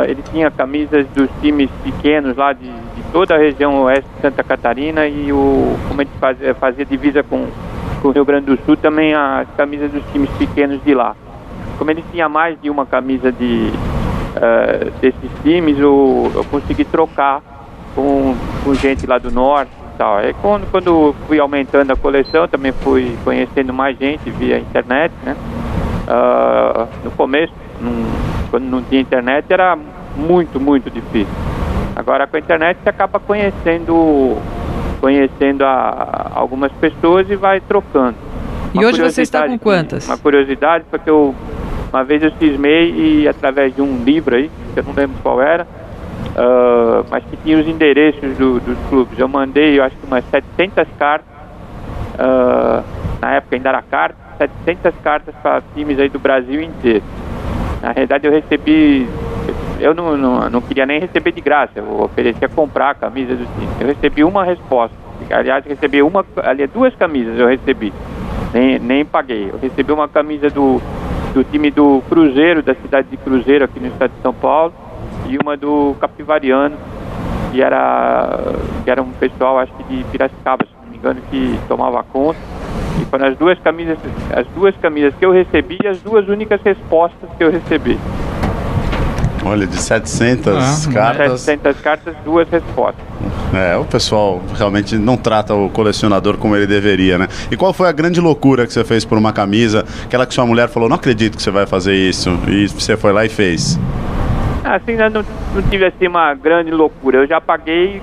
Ele tinha camisas dos times pequenos lá de toda a região oeste de Santa Catarina e como a gente fazia divisa com o Rio Grande do Sul, também as camisas dos times pequenos de lá. Como ele tinha mais de uma camisa desses times, eu consegui trocar com gente lá do norte. Aí quando fui aumentando a coleção, também fui conhecendo mais gente via internet, né? No começo, quando não tinha internet, era muito, muito difícil. Agora com a internet você acaba conhecendo algumas pessoas e vai trocando. E hoje você está com quantas? Uma curiosidade, porque uma vez eu cismei e através de um livro aí, que eu não lembro qual era, mas que tinha os endereços dos clubes. Eu mandei, eu acho que umas 700 cartas, na época ainda era carta, 700 cartas para times aí do Brasil inteiro. Na realidade eu recebi, eu não queria nem receber de graça, eu oferecia comprar a camisa do time. Eu recebi uma resposta, aliás recebi duas camisas eu recebi, nem paguei. Eu recebi uma camisa do time do Cruzeiro, da cidade de Cruzeiro aqui no estado de São Paulo, e uma do Capivariano, que era um pessoal, acho que de Piracicaba, se não me engano, que tomava conta. E foram as duas camisas que eu recebi e as duas únicas respostas que eu recebi. Olha, de 700 cartas... 700 cartas, duas respostas. O pessoal realmente não trata o colecionador como ele deveria, né? E qual foi a grande loucura que você fez por uma camisa? Aquela que sua mulher falou, não acredito que você vai fazer isso, e você foi lá e fez. Assim, eu não tive assim uma grande loucura. Eu já paguei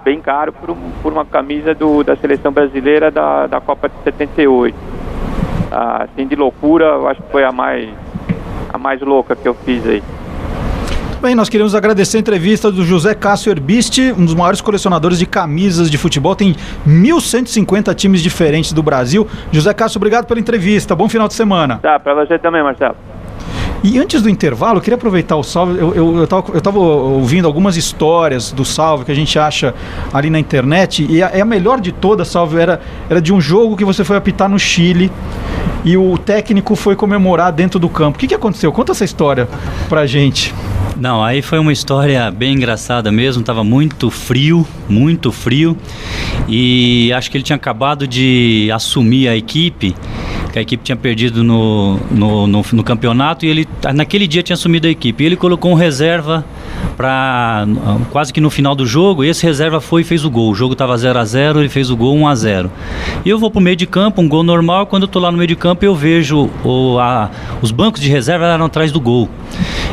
bem caro, por uma camisa da seleção brasileira da Copa de 78. Assim, de loucura, eu acho que foi a mais louca que eu fiz aí. Bem, nós queremos agradecer a entrevista do José Cássio Erbiste, um dos maiores colecionadores de camisas de futebol. Tem 1.150 times diferentes do Brasil. José Cássio, obrigado pela entrevista. Bom final de semana. Tá, pra você também, Marcelo. E antes do intervalo, eu queria aproveitar o Salve. Eu tava ouvindo algumas histórias do Salve que a gente acha ali na internet, e a melhor de todas, Salve, era de um jogo que você foi apitar no Chile e o técnico foi comemorar dentro do campo. O que aconteceu? Conta essa história pra gente. Não, aí foi uma história bem engraçada mesmo, estava muito frio, e acho que ele tinha acabado de assumir a equipe, que a equipe tinha perdido no campeonato, e ele naquele dia tinha assumido a equipe, e ele colocou um reserva para quase que no final do jogo, e esse reserva foi e fez o gol. O jogo estava 0-0, ele fez o gol 1-0. E eu vou pro meio de campo, um gol normal. Quando eu tô lá no meio de campo, eu vejo os bancos de reserva eram atrás do gol.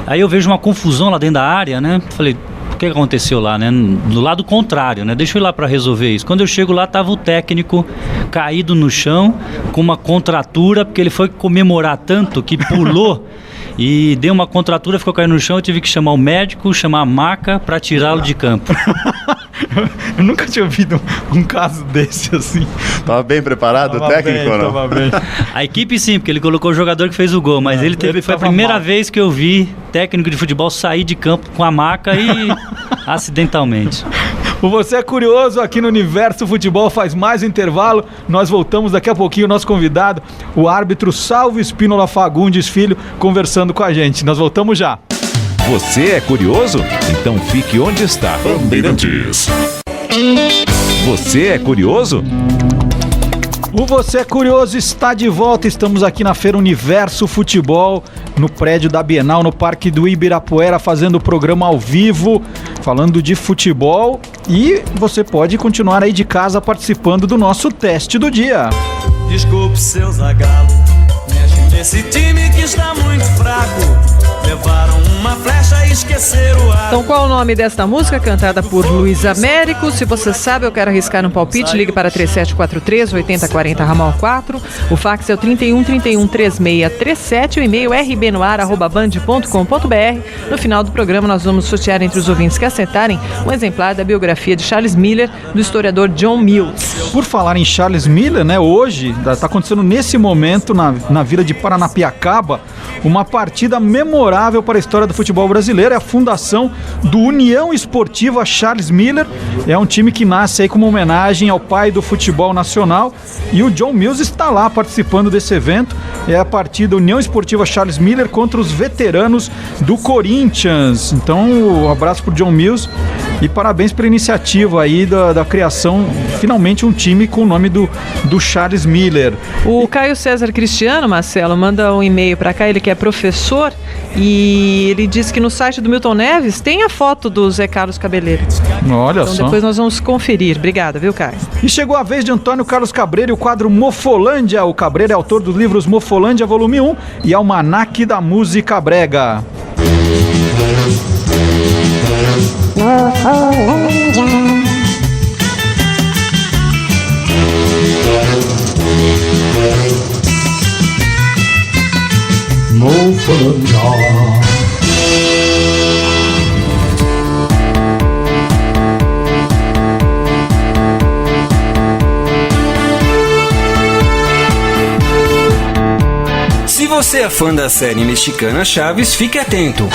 Aí eu vejo uma confusão lá dentro da área, né? Falei, o que aconteceu lá, né? Do lado contrário, né? Deixa eu ir lá para resolver isso. Quando eu chego lá, tava o técnico caído no chão, com uma contratura, porque ele foi comemorar tanto que pulou e deu uma contratura, ficou caindo no chão. Eu tive que chamar o médico, chamar a maca para tirá-lo de campo. Eu nunca tinha ouvido um caso desse assim. Tava bem preparado o técnico ou não? Tava bem. A equipe sim, porque ele colocou o jogador que fez o gol, mas foi a primeira vez que eu vi técnico de futebol sair de campo com a maca e acidentalmente. O Você é Curioso aqui no Universo Futebol faz mais um intervalo. Nós voltamos daqui a pouquinho, o nosso convidado, o árbitro Salvo Espínola Fagundes Filho, conversando com a gente. Nós voltamos já. Você é curioso? Então fique onde está. Bandeirantes. Você é curioso? O Você é Curioso está de volta, estamos aqui na Feira Universo Futebol, no prédio da Bienal, no Parque do Ibirapuera, fazendo o programa ao vivo, falando de futebol, e você pode continuar aí de casa participando do nosso teste do dia. Desculpe, seu Zagallo, mexe nesse time que está muito fraco. Levaram uma flecha e esqueceram o ar. Então, qual o nome desta música cantada por Luiz Américo? Se você sabe, eu quero arriscar um palpite, ligue para 3743-8040 ramal 4. O fax é o 3131-3637. O e-mail rbnoar@band.com.br. No final do programa, nós vamos sortear entre os ouvintes que acertarem um exemplar da biografia de Charles Miller, do historiador John Mills. Por falar em Charles Miller, né, hoje está acontecendo nesse momento na vila de Paranapiacaba uma partida memorável para a história do futebol brasileiro. É a fundação do União Esportiva Charles Miller. É um time que nasce aí como homenagem ao pai do futebol nacional, e o John Mills está lá participando desse evento. É a partida União Esportiva Charles Miller contra os veteranos do Corinthians. Então, um abraço pro John Mills e parabéns pela iniciativa aí da criação, finalmente um time com o nome do Charles Miller. O Caio César Cristiano, Marcelo, manda um e-mail para cá, ele que é professor, e ele diz que no site do Milton Neves tem a foto do Zé Carlos Cabeleiro. Olha então, só. Depois nós vamos conferir. Obrigada, viu, Caio? E chegou a vez de Antônio Carlos Cabreira e o quadro Mofolândia. O Cabreira é autor dos livros Mofolândia, volume 1 e Almanaque da Música Brega. Se você é fã da série mexicana Chaves, fique atento.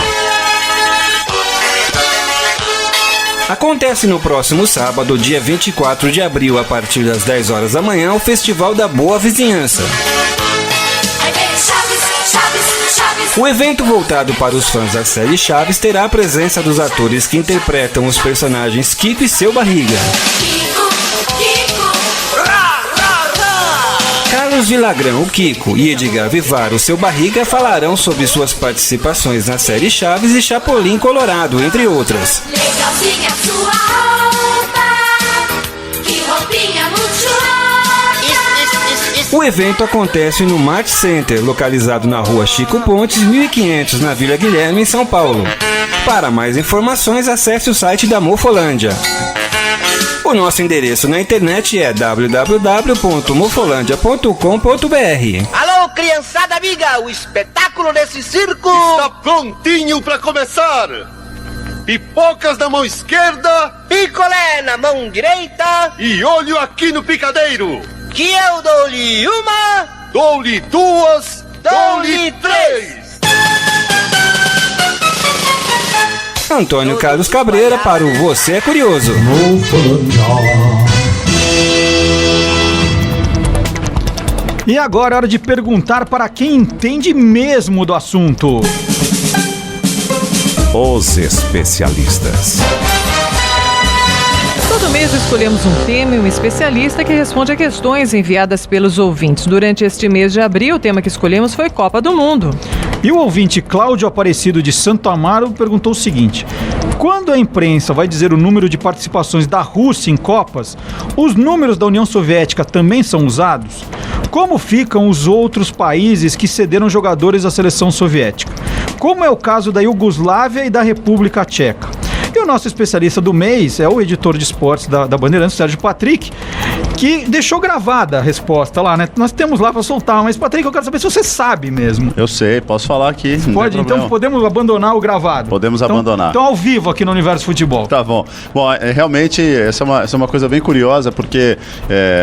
Acontece no próximo sábado, dia 24 de abril, a partir das 10 horas da manhã, o Festival da Boa Vizinhança. O evento voltado para os fãs da série Chaves terá a presença dos atores que interpretam os personagens Kiko e Seu Barriga. Carlos Villagrán, o Kiko, e Edgar Vivar, o Seu Barriga, falarão sobre suas participações na série Chaves e Chapolin Colorado, entre outras. Legalzinha sua roupa, que roupinha luxuosa. O evento acontece no Mart Center, localizado na rua Chico Pontes, 1500, na Vila Guilherme, em São Paulo. Para mais informações, acesse o site da Mofolândia. O nosso endereço na internet é www.mofolândia.com.br. Alô, criançada amiga, o espetáculo desse circo está prontinho para começar. Pipocas na mão esquerda, picolé na mão direita e olho aqui no picadeiro. Que eu dou-lhe uma, dou-lhe duas, dou-lhe três. Antônio Carlos Cabreira para o Você é Curioso. E agora é hora de perguntar para quem entende mesmo do assunto. Os especialistas. Todo mês escolhemos um tema e um especialista que responde a questões enviadas pelos ouvintes. Durante este mês de abril, o tema que escolhemos foi Copa do Mundo. E o ouvinte Cláudio Aparecido de Santo Amaro perguntou o seguinte: quando a imprensa vai dizer o número de participações da Rússia em Copas, os números da União Soviética também são usados? Como ficam os outros países que cederam jogadores à seleção soviética? Como é o caso da Iugoslávia e da República Tcheca? E o nosso especialista do mês é o editor de esportes da Bandeirantes, Sérgio Patrick, que deixou gravada a resposta lá, né? Nós temos lá para soltar, mas Patrick, eu quero saber se você sabe mesmo. Eu sei, posso falar aqui. Pode? Então podemos abandonar o gravado? Podemos abandonar. Então ao vivo aqui no Universo Futebol. Tá bom. Bom, realmente essa é uma coisa bem curiosa, porque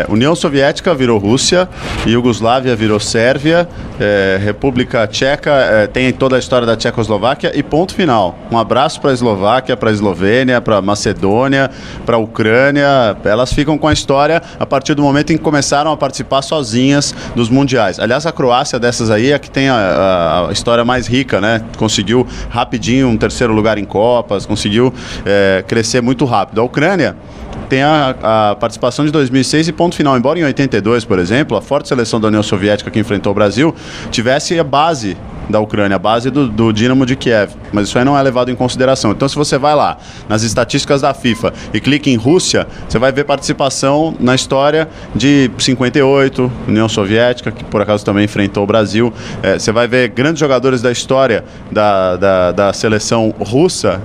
União Soviética virou Rússia, Iugoslávia virou Sérvia, República Tcheca tem toda a história da Tchecoslováquia e ponto final. Um abraço para a Eslováquia, para a Eslovênia, para a Macedônia, para a Ucrânia. Elas ficam com a história a partir do momento em que começaram a participar sozinhas dos mundiais. Aliás, a Croácia dessas aí é que tem a história mais rica, né? Conseguiu rapidinho um terceiro lugar em Copas, conseguiu crescer muito rápido. A Ucrânia tem a participação de 2006 e ponto final. Embora em 82, por exemplo, a forte seleção da União Soviética que enfrentou o Brasil tivesse a base da Ucrânia, a base do Dinamo de Kiev, mas isso aí não é levado em consideração. Então, se você vai lá nas estatísticas da FIFA e clica em Rússia, você vai ver participação na história de 58, União Soviética, que por acaso também enfrentou o Brasil. Você vai ver grandes jogadores da história da seleção russa,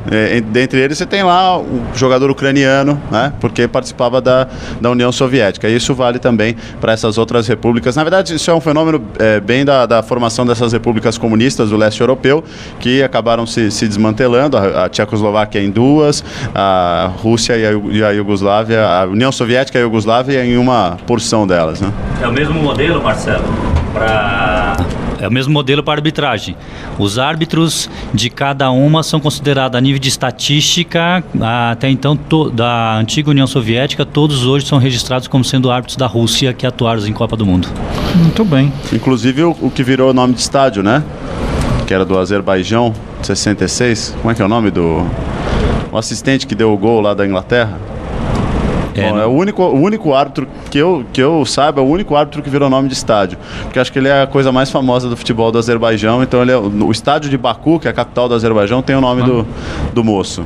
dentre eles você tem lá o jogador ucraniano, né, porque participava da União Soviética. E isso vale também para essas outras repúblicas. Na verdade, isso é um fenômeno bem da formação dessas repúblicas comunistas do leste europeu, que acabaram se desmantelando, a Tchecoslováquia em duas, a Rússia e a Iugoslávia, a União Soviética e a Iugoslávia em uma porção delas, né? É o mesmo modelo, Marcelo, é o mesmo modelo para arbitragem. Os árbitros de cada uma são considerados a nível de estatística, até então da antiga União Soviética, todos hoje são registrados como sendo árbitros da Rússia que atuaram em Copa do Mundo. Muito bem. Inclusive o que virou nome de estádio, né? Que era do Azerbaijão, 66. Como é que é o nome do... O assistente que deu o gol lá da Inglaterra? Bom, é o único árbitro que eu saiba, é o único árbitro que virou nome de estádio. Porque acho que ele é a coisa mais famosa do futebol do Azerbaijão. Então ele o estádio de Baku, que é a capital do Azerbaijão, tem o nome do moço.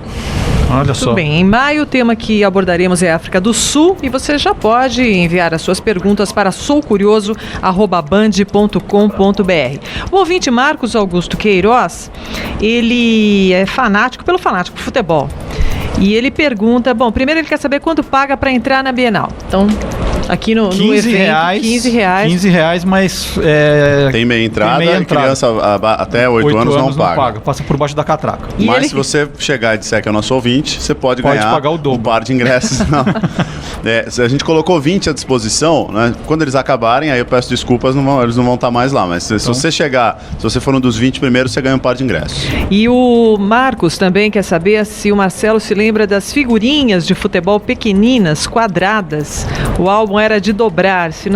Olha só. Tudo bem, em maio o tema que abordaremos é África do Sul e você já pode enviar as suas perguntas para soulcurioso@band.com.br. O ouvinte Marcos Augusto Queiroz, ele é fanático pelo futebol. E ele pergunta, primeiro ele quer saber quanto paga para entrar na Bienal. Então, aqui no evento, R$15, mas... tem meia entrada, criança até 8 anos não paga. Passa por baixo da catraca. Mas se você chegar e disser que é nosso ouvinte, você pode ganhar pagar o dobro. Um par de ingressos. A gente colocou 20 à disposição, né? Quando eles acabarem, aí eu peço desculpas, eles não vão estar mais lá. Mas se você chegar, se você for um dos 20 primeiros, você ganha um par de ingressos. E o Marcos também quer saber se o Marcelo se lembra das figurinhas de futebol pequeninas, quadradas. O álbum era de dobrar, se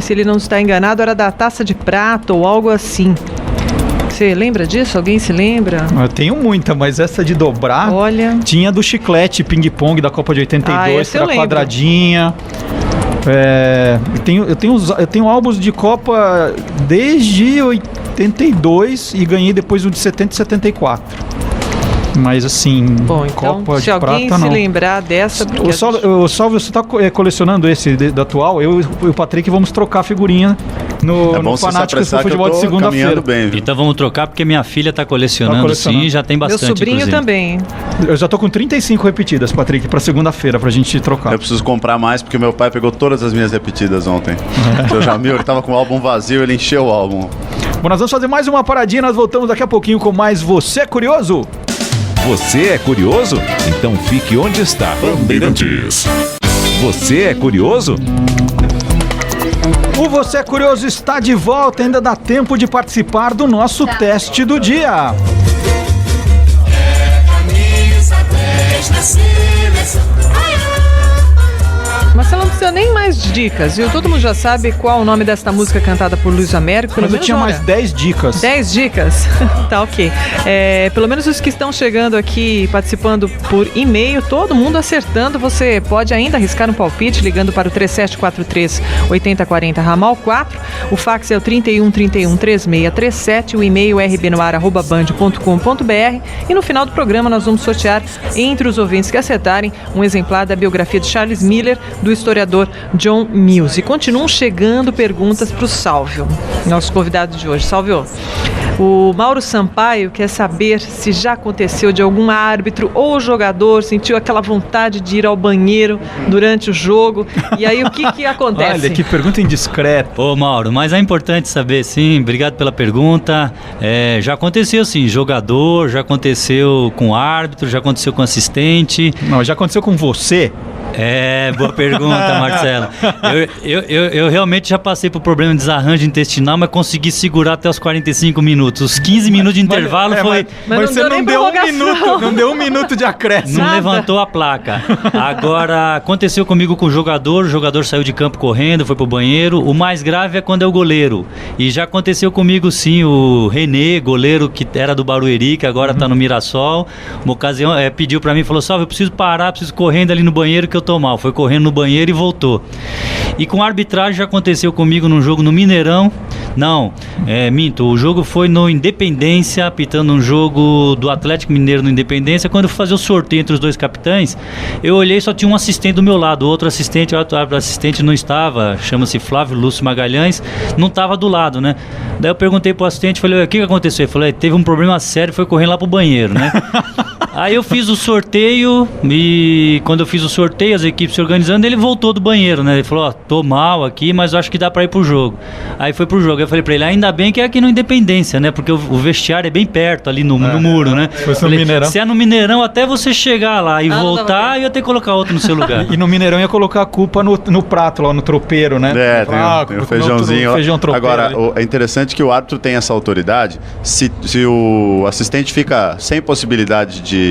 ele não está enganado, era da Taça de Prata ou algo assim. Você lembra disso? Alguém se lembra? Eu tenho muita, mas essa de dobrar... Olha... Tinha do chiclete ping-pong da Copa de 82, que era quadradinha. Eu tenho álbuns de Copa desde 82 e ganhei depois um de 70 e 74. Mas assim, bom, então, Copa de prata não. Se alguém se lembrar dessa... O Salve, você está colecionando esse do atual? Eu e o Patrick vamos trocar figurinha no Fanáticos do Futebol de segunda-feira. Então vamos trocar porque minha filha está colecionando sim, já tem bastante. Meu sobrinho inclusive. Também. Eu já tô com 35 repetidas, Patrick, para segunda-feira, pra gente trocar. Eu preciso comprar mais porque meu pai pegou todas as minhas repetidas ontem. O seu Jamil, ele tava com o álbum vazio, ele encheu o álbum. Bom, nós vamos fazer mais uma paradinha, nós voltamos daqui a pouquinho com mais Você é Curioso? Você é curioso? Então fique onde está. Bandeirantes. Você é curioso? O Você é Curioso está de volta, ainda dá tempo de participar do nosso teste do dia. Marcelo, não precisa nem mais dicas, viu? Todo mundo já sabe qual o nome desta música cantada por Luiz Américo. Mas eu tinha mais 10 dicas. 10 dicas? Tá, ok. Pelo menos os que estão chegando aqui, participando por e-mail, todo mundo acertando. Você pode ainda arriscar um palpite ligando para o 3743-8040 ramal 4. O fax é o 3131-3637. O e-mail é rbnoar@band.com.br. E no final do programa nós vamos sortear, entre os ouvintes que acertarem, um exemplar da biografia de Charles Miller, do historiador John Mills. E continuam chegando perguntas para o Sálvio, nosso convidado de hoje. Sálvio, o Mauro Sampaio quer saber se já aconteceu de algum árbitro ou jogador sentiu aquela vontade de ir ao banheiro durante o jogo. E aí o que acontece? Olha, que pergunta indiscreta. Ô Mauro, mas é importante saber sim, obrigado pela pergunta. Já aconteceu sim, jogador, já aconteceu com árbitro, já aconteceu com assistente. Não, já aconteceu com você? Boa pergunta, Marcelo. Eu realmente já passei por problema de desarranjo intestinal, mas consegui segurar até os 45 minutos. Os 15 minutos de intervalo foi... Mas você não deu um minuto de acréscimo. Não levantou a placa. Agora, aconteceu comigo com o jogador saiu de campo correndo, foi pro banheiro. O mais grave é quando é o goleiro. E já aconteceu comigo sim, o René, goleiro que era do Barueri, que agora tá no Mirassol. Uma ocasião, pediu pra mim, falou, Salve, eu preciso parar, preciso correndo ali no banheiro, que eu portou mal, foi correndo no banheiro e voltou. E com arbitragem já aconteceu comigo num jogo no Mineirão. Não, minto, o jogo foi no Independência, apitando um jogo do Atlético Mineiro no Independência. Quando eu fui fazer o sorteio entre os dois capitães, eu olhei e só tinha um assistente do meu lado. O outro assistente não estava, chama-se Flávio Lúcio Magalhães, não estava do lado, né? Daí eu perguntei pro assistente, falei, o que aconteceu? Ele falou, teve um problema sério, foi correndo lá pro banheiro, né? Aí eu fiz o sorteio e quando eu fiz o sorteio, as equipes se organizando, ele voltou do banheiro, né? Ele falou, tô mal aqui, mas eu acho que dá pra ir pro jogo. Aí foi pro jogo. Eu falei pra ele, ainda bem que é aqui no Independência, né? Porque o vestiário é bem perto ali no muro, né? Se fosse no Mineirão. Se é no Mineirão, até você chegar lá e voltar, ia ter que colocar outro no seu lugar. E no Mineirão ia colocar a culpa no prato, lá no tropeiro, né? Tem o feijãozinho. Feijão tropeiro. Agora, é interessante que o árbitro tem essa autoridade. Se o assistente fica sem possibilidade de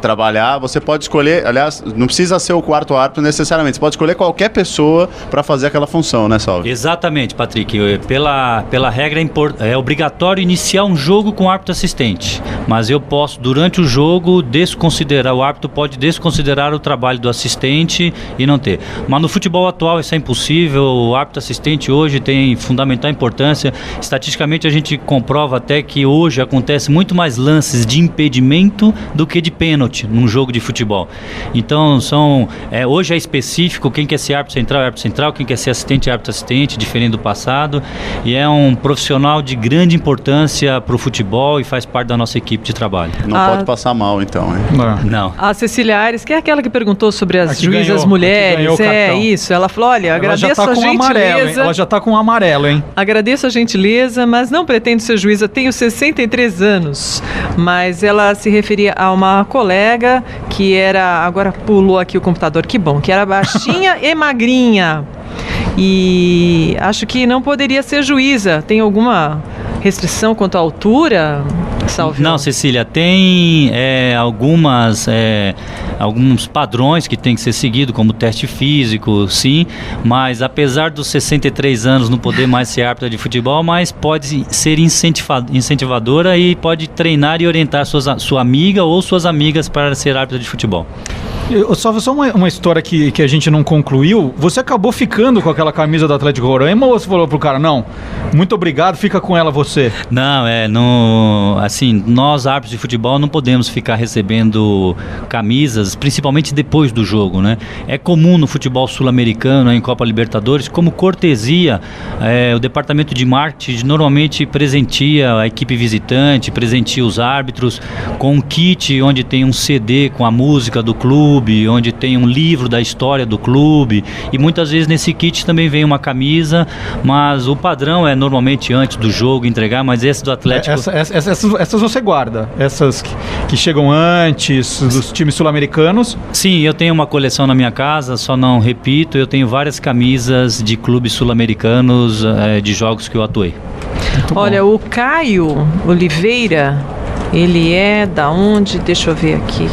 trabalhar, você pode escolher, aliás, não precisa ser o quarto árbitro necessariamente, você pode escolher qualquer pessoa para fazer aquela função, né, Salve? Exatamente, Patrick. Pela regra é obrigatório iniciar um jogo com árbitro assistente, mas eu posso, durante o jogo, o árbitro pode desconsiderar o trabalho do assistente e não ter. Mas no futebol atual isso é impossível, o árbitro assistente hoje tem fundamental importância. Estatisticamente a gente comprova até que hoje acontece muito mais lances de impedimento do que de pênalti num jogo de futebol. Então hoje é específico, quem quer ser árbitro central, quem quer ser assistente, árbitro assistente, diferente do passado, e é um profissional de grande importância para o futebol e faz parte da nossa equipe de trabalho. Não pode passar mal então, hein? Não. A Cecília Aires, que é aquela que perguntou sobre as juízas mulheres, isso, ela falou, olha, agradeço a gentileza. Ela já tá com amarelo, hein? Agradeço a gentileza, mas não pretendo ser juíza, tenho 63 anos, mas ela se referia a uma colega que era, agora pulou aqui o computador, que bom, que era baixinha e magrinha. E acho que não poderia ser juíza. Tem alguma restrição quanto à altura, Salvio? Não, Cecília, tem alguns padrões que tem que ser seguido, como teste físico, sim, mas apesar dos 63 anos não poder mais ser árbitra de futebol, mas pode ser incentivadora e pode treinar e orientar sua amiga ou suas amigas para ser árbitra de futebol. Só uma história que a gente não concluiu. Você acabou ficando com aquela camisa do Atlético Roraima ou você falou pro cara, não, muito obrigado, fica com ela você? Não, assim, nós árbitros de futebol não podemos ficar recebendo camisas, principalmente depois do jogo, né? É comum no futebol sul-americano, em Copa Libertadores, como cortesia, o departamento de marketing normalmente presenteia a equipe visitante, presenteia os árbitros com um kit onde tem um CD com a música do clube, onde tem um livro da história do clube, e muitas vezes nesse kit também vem uma camisa, mas o padrão é normalmente antes do jogo entregar, mas esse do Atlético... Essas você guarda? Essas que chegam antes dos times sul-americanos? Sim, eu tenho uma coleção na minha casa, só não repito, eu tenho várias camisas de clubes sul-americanos de jogos que eu atuei. Olha, o Caio Oliveira, ele é da onde? Deixa eu ver aqui.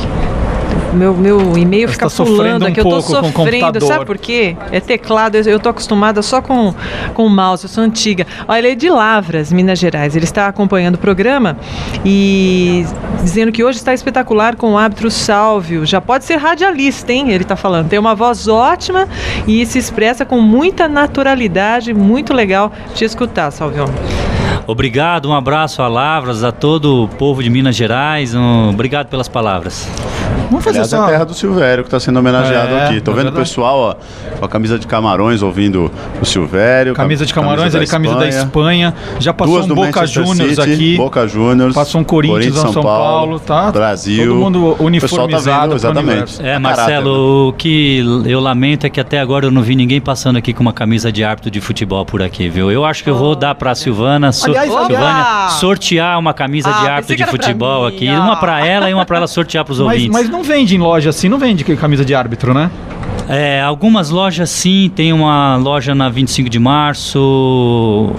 Meu e-mail fica pulando aqui, eu tô sofrendo, sabe por quê? É teclado, eu tô acostumada só com o mouse, eu sou antiga. Olha, ele é de Lavras, Minas Gerais, ele está acompanhando o programa e dizendo que hoje está espetacular com o árbitro Salvio, já pode ser radialista, hein? Ele tá falando, tem uma voz ótima e se expressa com muita naturalidade, muito legal te escutar, Salvio. Obrigado, um abraço a Lavras, a todo o povo de Minas Gerais, obrigado pelas palavras. Vamos fazer a terra do Silvério que está sendo homenageado aqui. Tô vendo o pessoal com a camisa de Camarões ouvindo o Silvério. Camisa de Camarões, camisa da Espanha. Já passou um Boca Juniors aqui. Boca Juniors. Passou um Corinthians, São Paulo, tá? Brasil. Todo mundo uniformizado. Tá vendo, exatamente. Marcelo, o que eu lamento é que até agora eu não vi ninguém passando aqui com uma camisa de árbitro de futebol por aqui, viu? Eu acho que eu vou dar para a Silvânia sortear uma camisa de árbitro de futebol aqui. Uma para ela e uma para ela sortear para os ouvintes. Mas não vende em loja assim, não vende camisa de árbitro, né? Algumas lojas sim, tem uma loja na 25 de março,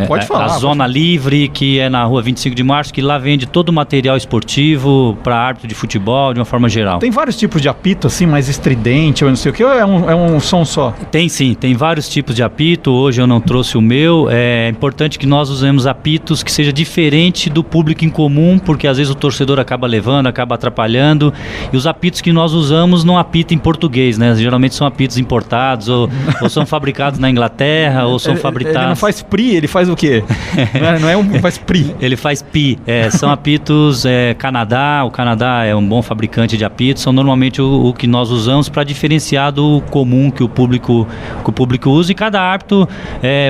Pode falar, a Zona Livre, que é na rua 25 de março, que lá vende todo o material esportivo para árbitro de futebol, de uma forma geral. Tem vários tipos de apito, assim, mais estridente, ou não sei o que, ou é um som só? Tem sim, tem vários tipos de apito. Hoje eu não trouxe o meu. É importante que nós usemos apitos que seja diferente do público em comum, porque às vezes o torcedor acaba levando, acaba atrapalhando, e os apitos que nós usamos não apitam em português, né? Geralmente são apitos importados, ou são fabricados na Inglaterra, ou são fabricados... Ele não faz PRI, ele faz o quê? Faz PRI. Ele faz PI. São apitos Canadá. O Canadá é um bom fabricante de apitos. São normalmente o que nós usamos para diferenciar do comum que o público usa. E cada árbitro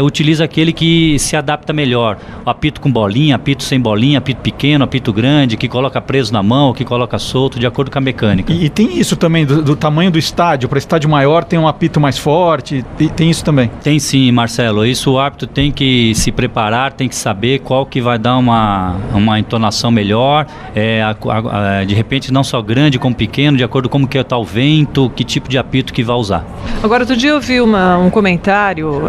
utiliza aquele que se adapta melhor. O apito com bolinha, apito sem bolinha, apito pequeno, apito grande, que coloca preso na mão, que coloca solto, de acordo com a mecânica. E tem isso também, do tamanho do estádio. Para estádio maior tem um apito mais forte, tem isso também? Tem sim, Marcelo. Isso o árbitro tem que se preparar, tem que saber qual que vai dar uma entonação melhor. De repente não só grande como pequeno, de acordo com como que está o vento, que tipo de apito que vai usar. Agora, outro dia eu vi um comentário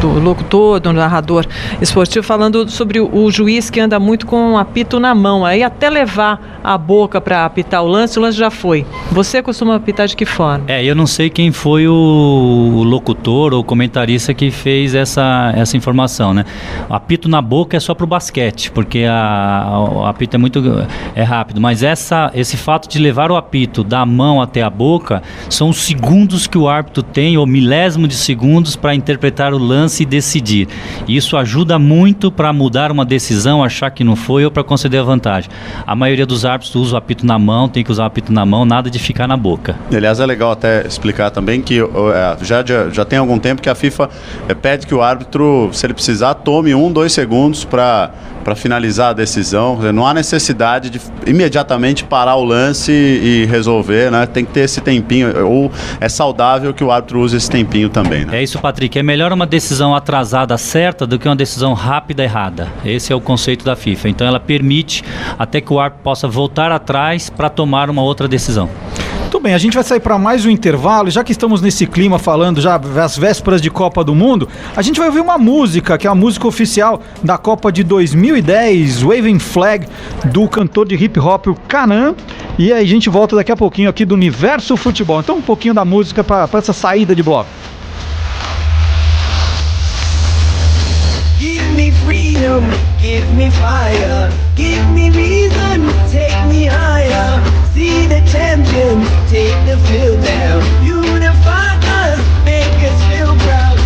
do locutor, do narrador esportivo, falando sobre o juiz que anda muito com um apito na mão, aí até levar a boca para apitar o lance já foi. Você costuma apitar de que forma? Eu não sei quem foi o locutor ou comentarista que fez essa informação, né? O apito na boca é só pro basquete, porque o apito é rápido, mas esse fato de levar o apito da mão até a boca são os segundos que o árbitro tem, ou milésimo de segundos, para interpretar o lance e decidir. Isso ajuda muito para mudar uma decisão, achar que não foi, ou para conceder a vantagem. A maioria dos árbitros usa o apito na mão, tem que usar o apito na mão, nada de ficar na boca. Aliás, é legal até explicar também que já tem algum tempo que a FIFA pede que o árbitro, se ele precisar, tome 1-2 segundos para finalizar a decisão. Não há necessidade de imediatamente parar o lance e resolver, né? Tem que ter esse tempinho, ou é saudável que o árbitro use esse tempinho também, né? É isso, Patrick. É melhor uma decisão atrasada certa do que uma decisão rápida errada. Esse é o conceito da FIFA. Então ela permite até que o árbitro possa voltar atrás para tomar uma outra decisão. Muito bem, a gente vai sair para mais um intervalo, já que estamos nesse clima falando já às vésperas de Copa do Mundo, a gente vai ouvir uma música, que é a música oficial da Copa de 2010, Waving Flag, do cantor de hip hop, o Kanan, e aí a gente volta daqui a pouquinho aqui do Universo Futebol. Então um pouquinho da música para essa saída de bloco. Give me freedom, give me fire, give me reason, take me higher. See the champions, take the field down. Unify us, make us feel proud.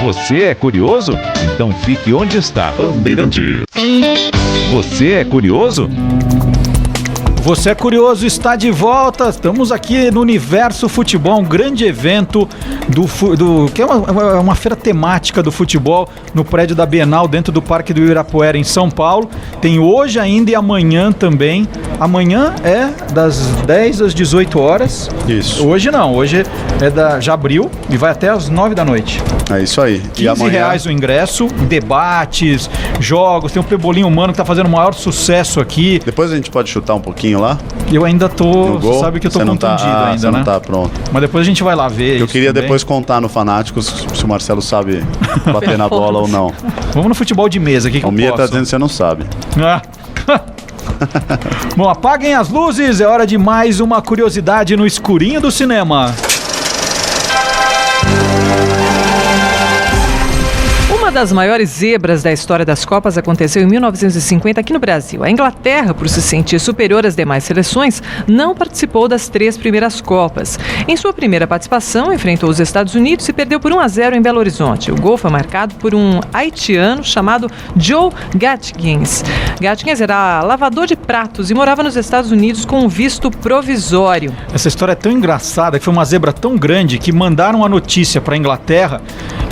Você é curioso? Então fique onde está. Bandeirantes. Você é curioso? Você é curioso, está de volta. Estamos aqui no Universo Futebol, um grande evento que é uma feira temática do futebol no prédio da Bienal, dentro do Parque do Ibirapuera, em São Paulo. Tem hoje ainda e amanhã também. Amanhã é das 10 às 18 horas. Isso. Hoje não, hoje já abriu e vai até às 9 da noite. É isso aí. E R$15 o ingresso, debates, jogos, tem o Pebolinho Humano que está fazendo o maior sucesso aqui. Depois a gente pode chutar um pouquinho lá? Eu ainda tô, você sabe que eu tô contundido ainda, você né? Não tá pronto. Mas depois a gente vai lá ver. Eu queria depois contar no Fanáticos se o Marcelo sabe bater na bola ou não. Vamos no futebol de mesa aqui que o Mia tá dizendo que você não sabe. Bom, apaguem as luzes, é hora de mais uma curiosidade no escurinho do cinema. Uma das maiores zebras da história das Copas aconteceu em 1950 aqui no Brasil. A Inglaterra, por se sentir superior às demais seleções, não participou das 3 primeiras Copas. Em sua primeira participação, enfrentou os Estados Unidos e perdeu por 1-0 em Belo Horizonte. O gol foi marcado por um haitiano chamado Joe Gatkins. Gatkins era lavador de pratos e morava nos Estados Unidos com um visto provisório. Essa história é tão engraçada, que foi uma zebra tão grande que mandaram a notícia para a Inglaterra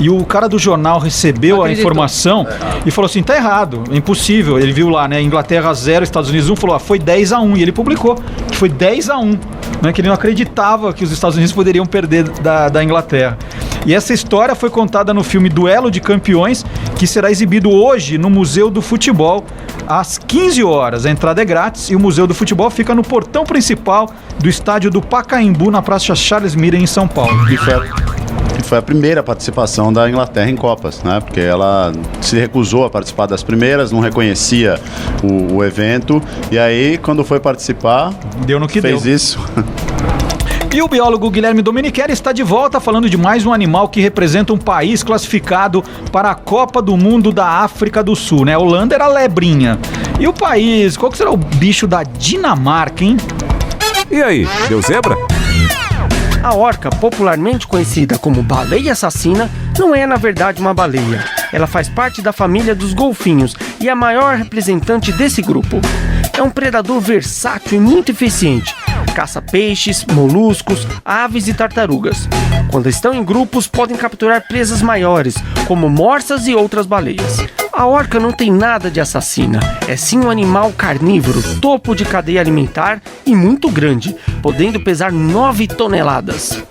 e o cara do jornal recebeu a informação e falou assim, tá errado, é impossível. Ele viu lá, né, Inglaterra 0, Estados Unidos 1, falou, foi 10-1, e ele publicou que foi 10-1, né, que ele não acreditava que os Estados Unidos poderiam perder da Inglaterra. E essa história foi contada no filme Duelo de Campeões, que será exibido hoje no Museu do Futebol, às 15 horas. A entrada é grátis e o Museu do Futebol fica no portão principal do estádio do Pacaembu, na Praça Charles Miller, em São Paulo. E foi a primeira participação da Inglaterra em Copas, né? Porque ela se recusou a participar das primeiras, não reconhecia o evento, e aí, quando foi participar, deu no que fez isso. E o biólogo Guilherme Domenichelli está de volta falando de mais um animal que representa um país classificado para a Copa do Mundo da África do Sul, né? A Holanda era a lebrinha. E o país, qual que será o bicho da Dinamarca, hein? E aí, deu zebra? A orca, popularmente conhecida como baleia assassina, não é na verdade uma baleia. Ela faz parte da família dos golfinhos e é a maior representante desse grupo. É um predador versátil e muito eficiente. Caça peixes, moluscos, aves e tartarugas. Quando estão em grupos, podem capturar presas maiores, como morsas e outras baleias. A orca não tem nada de assassina, é sim um animal carnívoro, topo de cadeia alimentar e muito grande, podendo pesar 9 toneladas.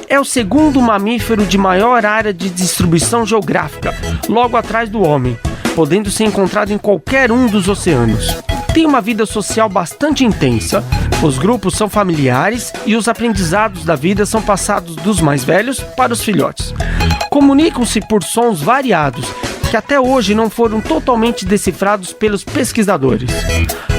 É o segundo mamífero de maior área de distribuição geográfica, logo atrás do homem, podendo ser encontrado em qualquer um dos oceanos. Tem uma vida social bastante intensa, os grupos são familiares e os aprendizados da vida são passados dos mais velhos para os filhotes. Comunicam-se por sons variados, que até hoje não foram totalmente decifrados pelos pesquisadores.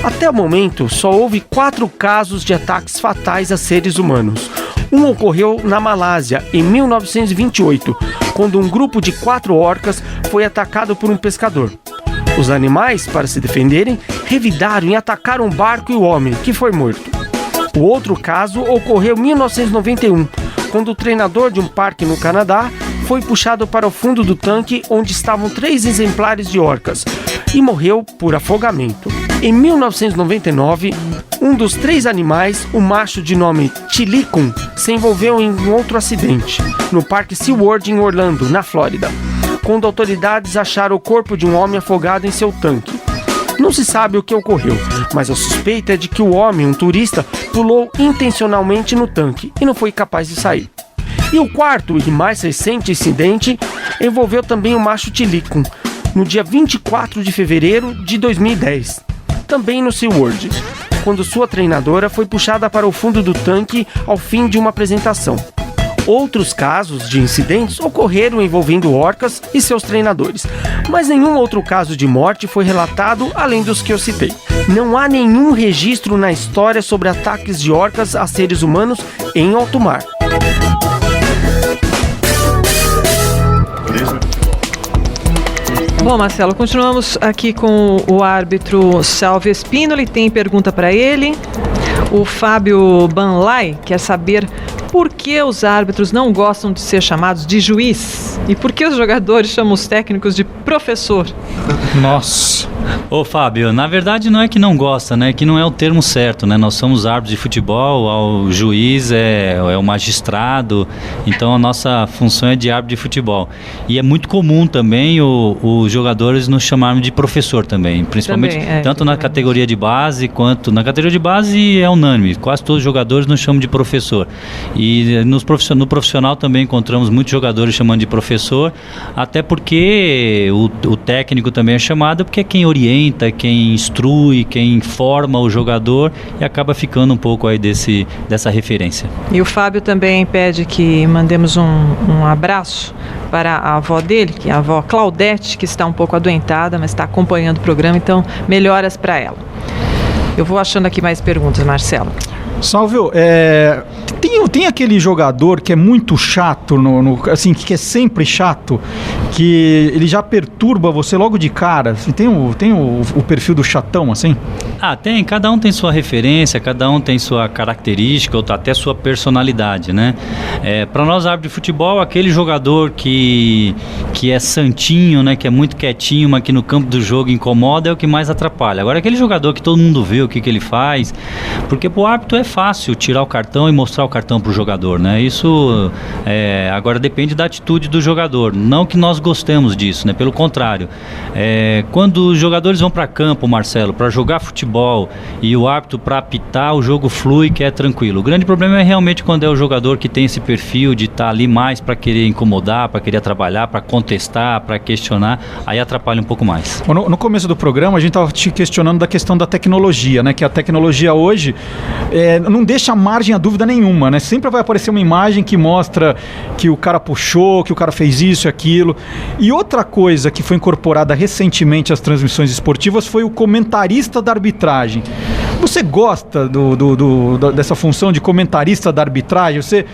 Até o momento, só houve 4 casos de ataques fatais a seres humanos. Um ocorreu na Malásia, em 1928, quando um grupo de 4 orcas foi atacado por um pescador. Os animais, para se defenderem, revidaram e atacaram o barco e o homem, que foi morto. O outro caso ocorreu em 1991, quando o treinador de um parque no Canadá foi puxado para o fundo do tanque onde estavam 3 exemplares de orcas e morreu por afogamento. Em 1999, um dos 3 animais, o macho de nome Chilicum, se envolveu em um outro acidente, no Parque SeaWorld em Orlando, na Flórida, quando autoridades acharam o corpo de um homem afogado em seu tanque. Não se sabe o que ocorreu, mas a suspeita é de que o homem, um turista, pulou intencionalmente no tanque e não foi capaz de sair. E o quarto e mais recente incidente envolveu também o macho Chilicum, no dia 24 de fevereiro de 2010, também no SeaWorld, quando sua treinadora foi puxada para o fundo do tanque ao fim de uma apresentação. Outros casos de incidentes ocorreram envolvendo orcas e seus treinadores, mas nenhum outro caso de morte foi relatado além dos que eu citei. Não há nenhum registro na história sobre ataques de orcas a seres humanos em alto mar. Bom, Marcelo, continuamos aqui com o árbitro Salvio Espínoli. Tem pergunta para ele. O Fábio Banlai quer saber por que os árbitros não gostam de ser chamados de juiz e por que os jogadores chamam os técnicos de professor. Nossa. Ô Fábio, na verdade não é que não gosta, né? Que não é o termo certo, né? Nós somos árbitros de futebol, o juiz é o magistrado, então a nossa função é de árbitro de futebol. E é muito comum também os jogadores nos chamarem de professor também, principalmente também, tanto na categoria de base quanto na categoria de base é unânime, quase todos os jogadores nos chamam de professor. E no profissional também encontramos muitos jogadores chamando de professor, até porque o técnico também é chamado porque é quem orienta, quem instrui, quem forma o jogador e acaba ficando um pouco aí dessa referência. E o Fábio também pede que mandemos um abraço para a avó dele, que é a avó Claudete, que está um pouco adoentada, mas está acompanhando o programa, então melhoras para ela. Eu vou achando aqui mais perguntas, Marcelo. Salvio, tem aquele jogador que é muito chato, assim, que é sempre chato, que ele já perturba você logo de cara. Tem o perfil do chatão, assim? Tem. Cada um tem sua referência, cada um tem sua característica, ou até sua personalidade, né? Para nós, árbitros de futebol, aquele jogador que é santinho, né? Que é muito quietinho, mas que no campo do jogo incomoda, é o que mais atrapalha. Agora, aquele jogador que todo mundo vê o que ele faz, porque pro árbitro é fácil tirar o cartão e mostrar o cartão para o jogador, né? Isso agora depende da atitude do jogador. Não que nós gostemos disso, né? Pelo contrário. Quando os jogadores vão para campo, Marcelo, para jogar futebol e o árbitro para apitar, o jogo flui, que é tranquilo. O grande problema é realmente quando é o jogador que tem esse perfil de estar ali mais para querer incomodar, para querer trabalhar, para contestar, para questionar, aí atrapalha um pouco mais. No começo do programa a gente estava te questionando da questão da tecnologia, né? Que a tecnologia hoje não deixa margem a dúvida nenhuma, né? Sempre vai aparecer uma imagem que mostra que o cara puxou, que o cara fez isso e aquilo. E outra coisa que foi incorporada recentemente às transmissões esportivas foi o comentarista da arbitragem. Você gosta dessa função de comentarista da arbitragem? Você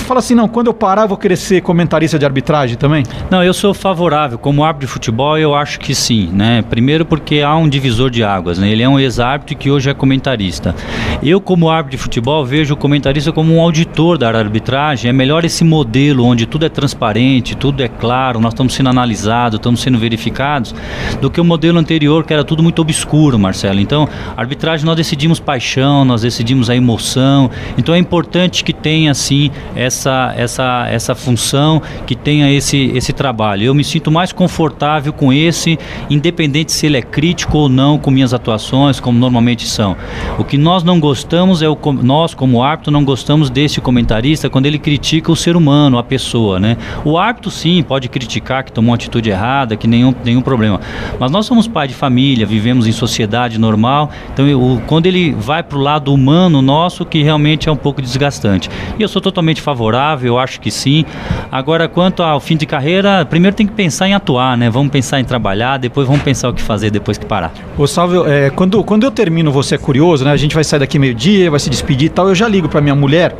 fala assim, não, quando eu parar eu vou querer ser comentarista de arbitragem também? Não, eu sou favorável. Como árbitro de futebol, eu acho que sim, né? Primeiro porque há um divisor de águas, né? Ele é um ex-árbitro que hoje é comentarista. Eu, como árbitro de futebol, vejo o comentarista como um auditor da arbitragem. É melhor esse modelo onde tudo é transparente, tudo é claro, nós estamos sendo analisados, estamos sendo verificados, do que o modelo anterior, que era tudo muito obscuro, Marcelo. Então, a arbitragem nós decidimos paixão, nós decidimos a emoção. Então é importante que tenha, assim, essa função, que tenha esse trabalho. Eu me sinto mais confortável com esse, independente se ele é crítico ou não com minhas atuações, como normalmente são. O que nós não gostamos nós, como árbitro, não gostamos desse comentarista quando ele critica o ser humano, a pessoa, né? O árbitro, sim, pode criticar que tomou uma atitude errada, que nenhum problema. Mas nós somos pai de família, vivemos em sociedade normal, então quando ele vai para o lado humano nosso, que realmente é um pouco desgastante. E eu sou totalmente favorável, eu acho que sim. Agora, quanto ao fim de carreira, primeiro tem que pensar em atuar, né? Vamos pensar em trabalhar, depois vamos pensar o que fazer depois que parar. Ô Salvio, quando eu termino Você é Curioso, né? A gente vai sair daqui meio-dia, vai se despedir e tal, eu já ligo pra minha mulher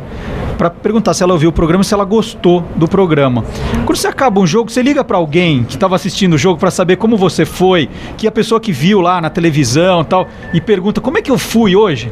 para perguntar se ela ouviu o programa e se ela gostou do programa. Quando você acaba um jogo, você liga para alguém que estava assistindo o jogo para saber como você foi, que a pessoa que viu lá na televisão e tal, e pergunta como é que eu fui hoje?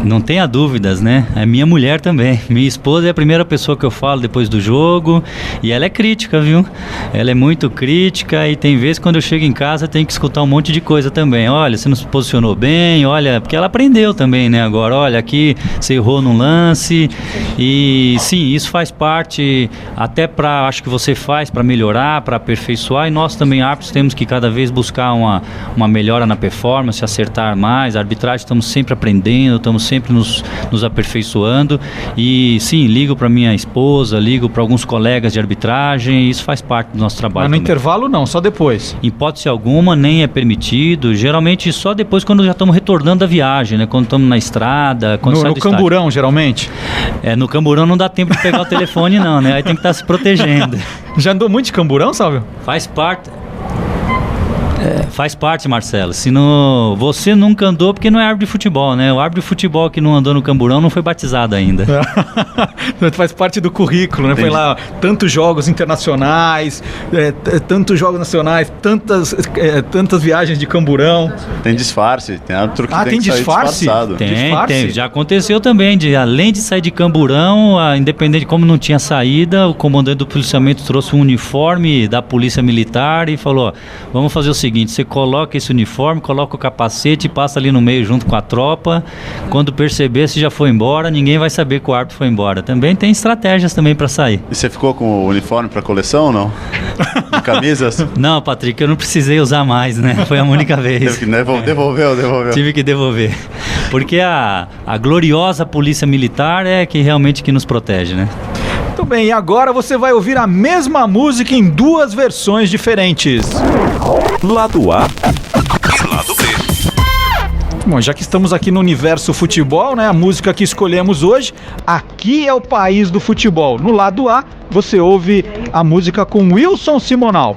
Não tenha dúvidas, né? É minha mulher também. Minha esposa é a primeira pessoa que eu falo depois do jogo, e ela é crítica, viu? Ela é muito crítica, e tem vezes quando eu chego em casa tem que escutar um monte de coisa também. Olha, você não se posicionou bem, olha, porque ela aprendeu também, né? Agora, olha, aqui você errou num lance, e sim, isso faz parte, até acho que você faz para melhorar, para aperfeiçoar, e nós também, árbitros, temos que cada vez buscar uma melhora na performance, acertar mais. A arbitragem, estamos sempre aprendendo, estamos sempre nos aperfeiçoando, e sim, ligo para minha esposa, ligo para alguns colegas de arbitragem, isso faz parte do nosso trabalho. Mas no também. Intervalo não, só depois? Em hipótese alguma, nem é permitido, geralmente só depois, quando já estamos retornando da viagem, né? Quando estamos na estrada, quando sai do estádio. No camburão, geralmente? No camburão não dá tempo de pegar o telefone não, né? Aí tem que estar se protegendo. Já andou muito de camburão, Salvio? Faz parte... Faz parte, Marcelo. Você nunca andou porque não é árbitro de futebol, né? O árbitro de futebol que não andou no camburão não foi batizado ainda. Faz parte do currículo, né? Entendi. Foi lá tantos jogos internacionais, tantos jogos nacionais, tantas viagens de camburão. Tem disfarce, tem árbitro que tem que sair disfarçado. Tem. Já aconteceu também, além de sair de camburão, independente, como não tinha saída, o comandante do policiamento trouxe um uniforme da polícia militar e falou, vamos fazer o seguinte, você coloca esse uniforme, coloca o capacete e passa ali no meio junto com a tropa. Quando perceber, se já foi embora, ninguém vai saber que o árbitro foi embora. Também tem estratégias também para sair. E você ficou com o uniforme para coleção ou não? De camisas? Não, Patrick, eu não precisei usar mais, né? Foi a única vez. Teve que devolveu. Tive que devolver. Porque a gloriosa polícia militar é que realmente que nos protege, né? Muito bem, e agora você vai ouvir a mesma música em duas versões diferentes. Lado A e lado B. Bom, já que estamos aqui no universo futebol, né? A música que escolhemos hoje, Aqui é o País do Futebol. No lado A, você ouve a música com Wilson Simonal.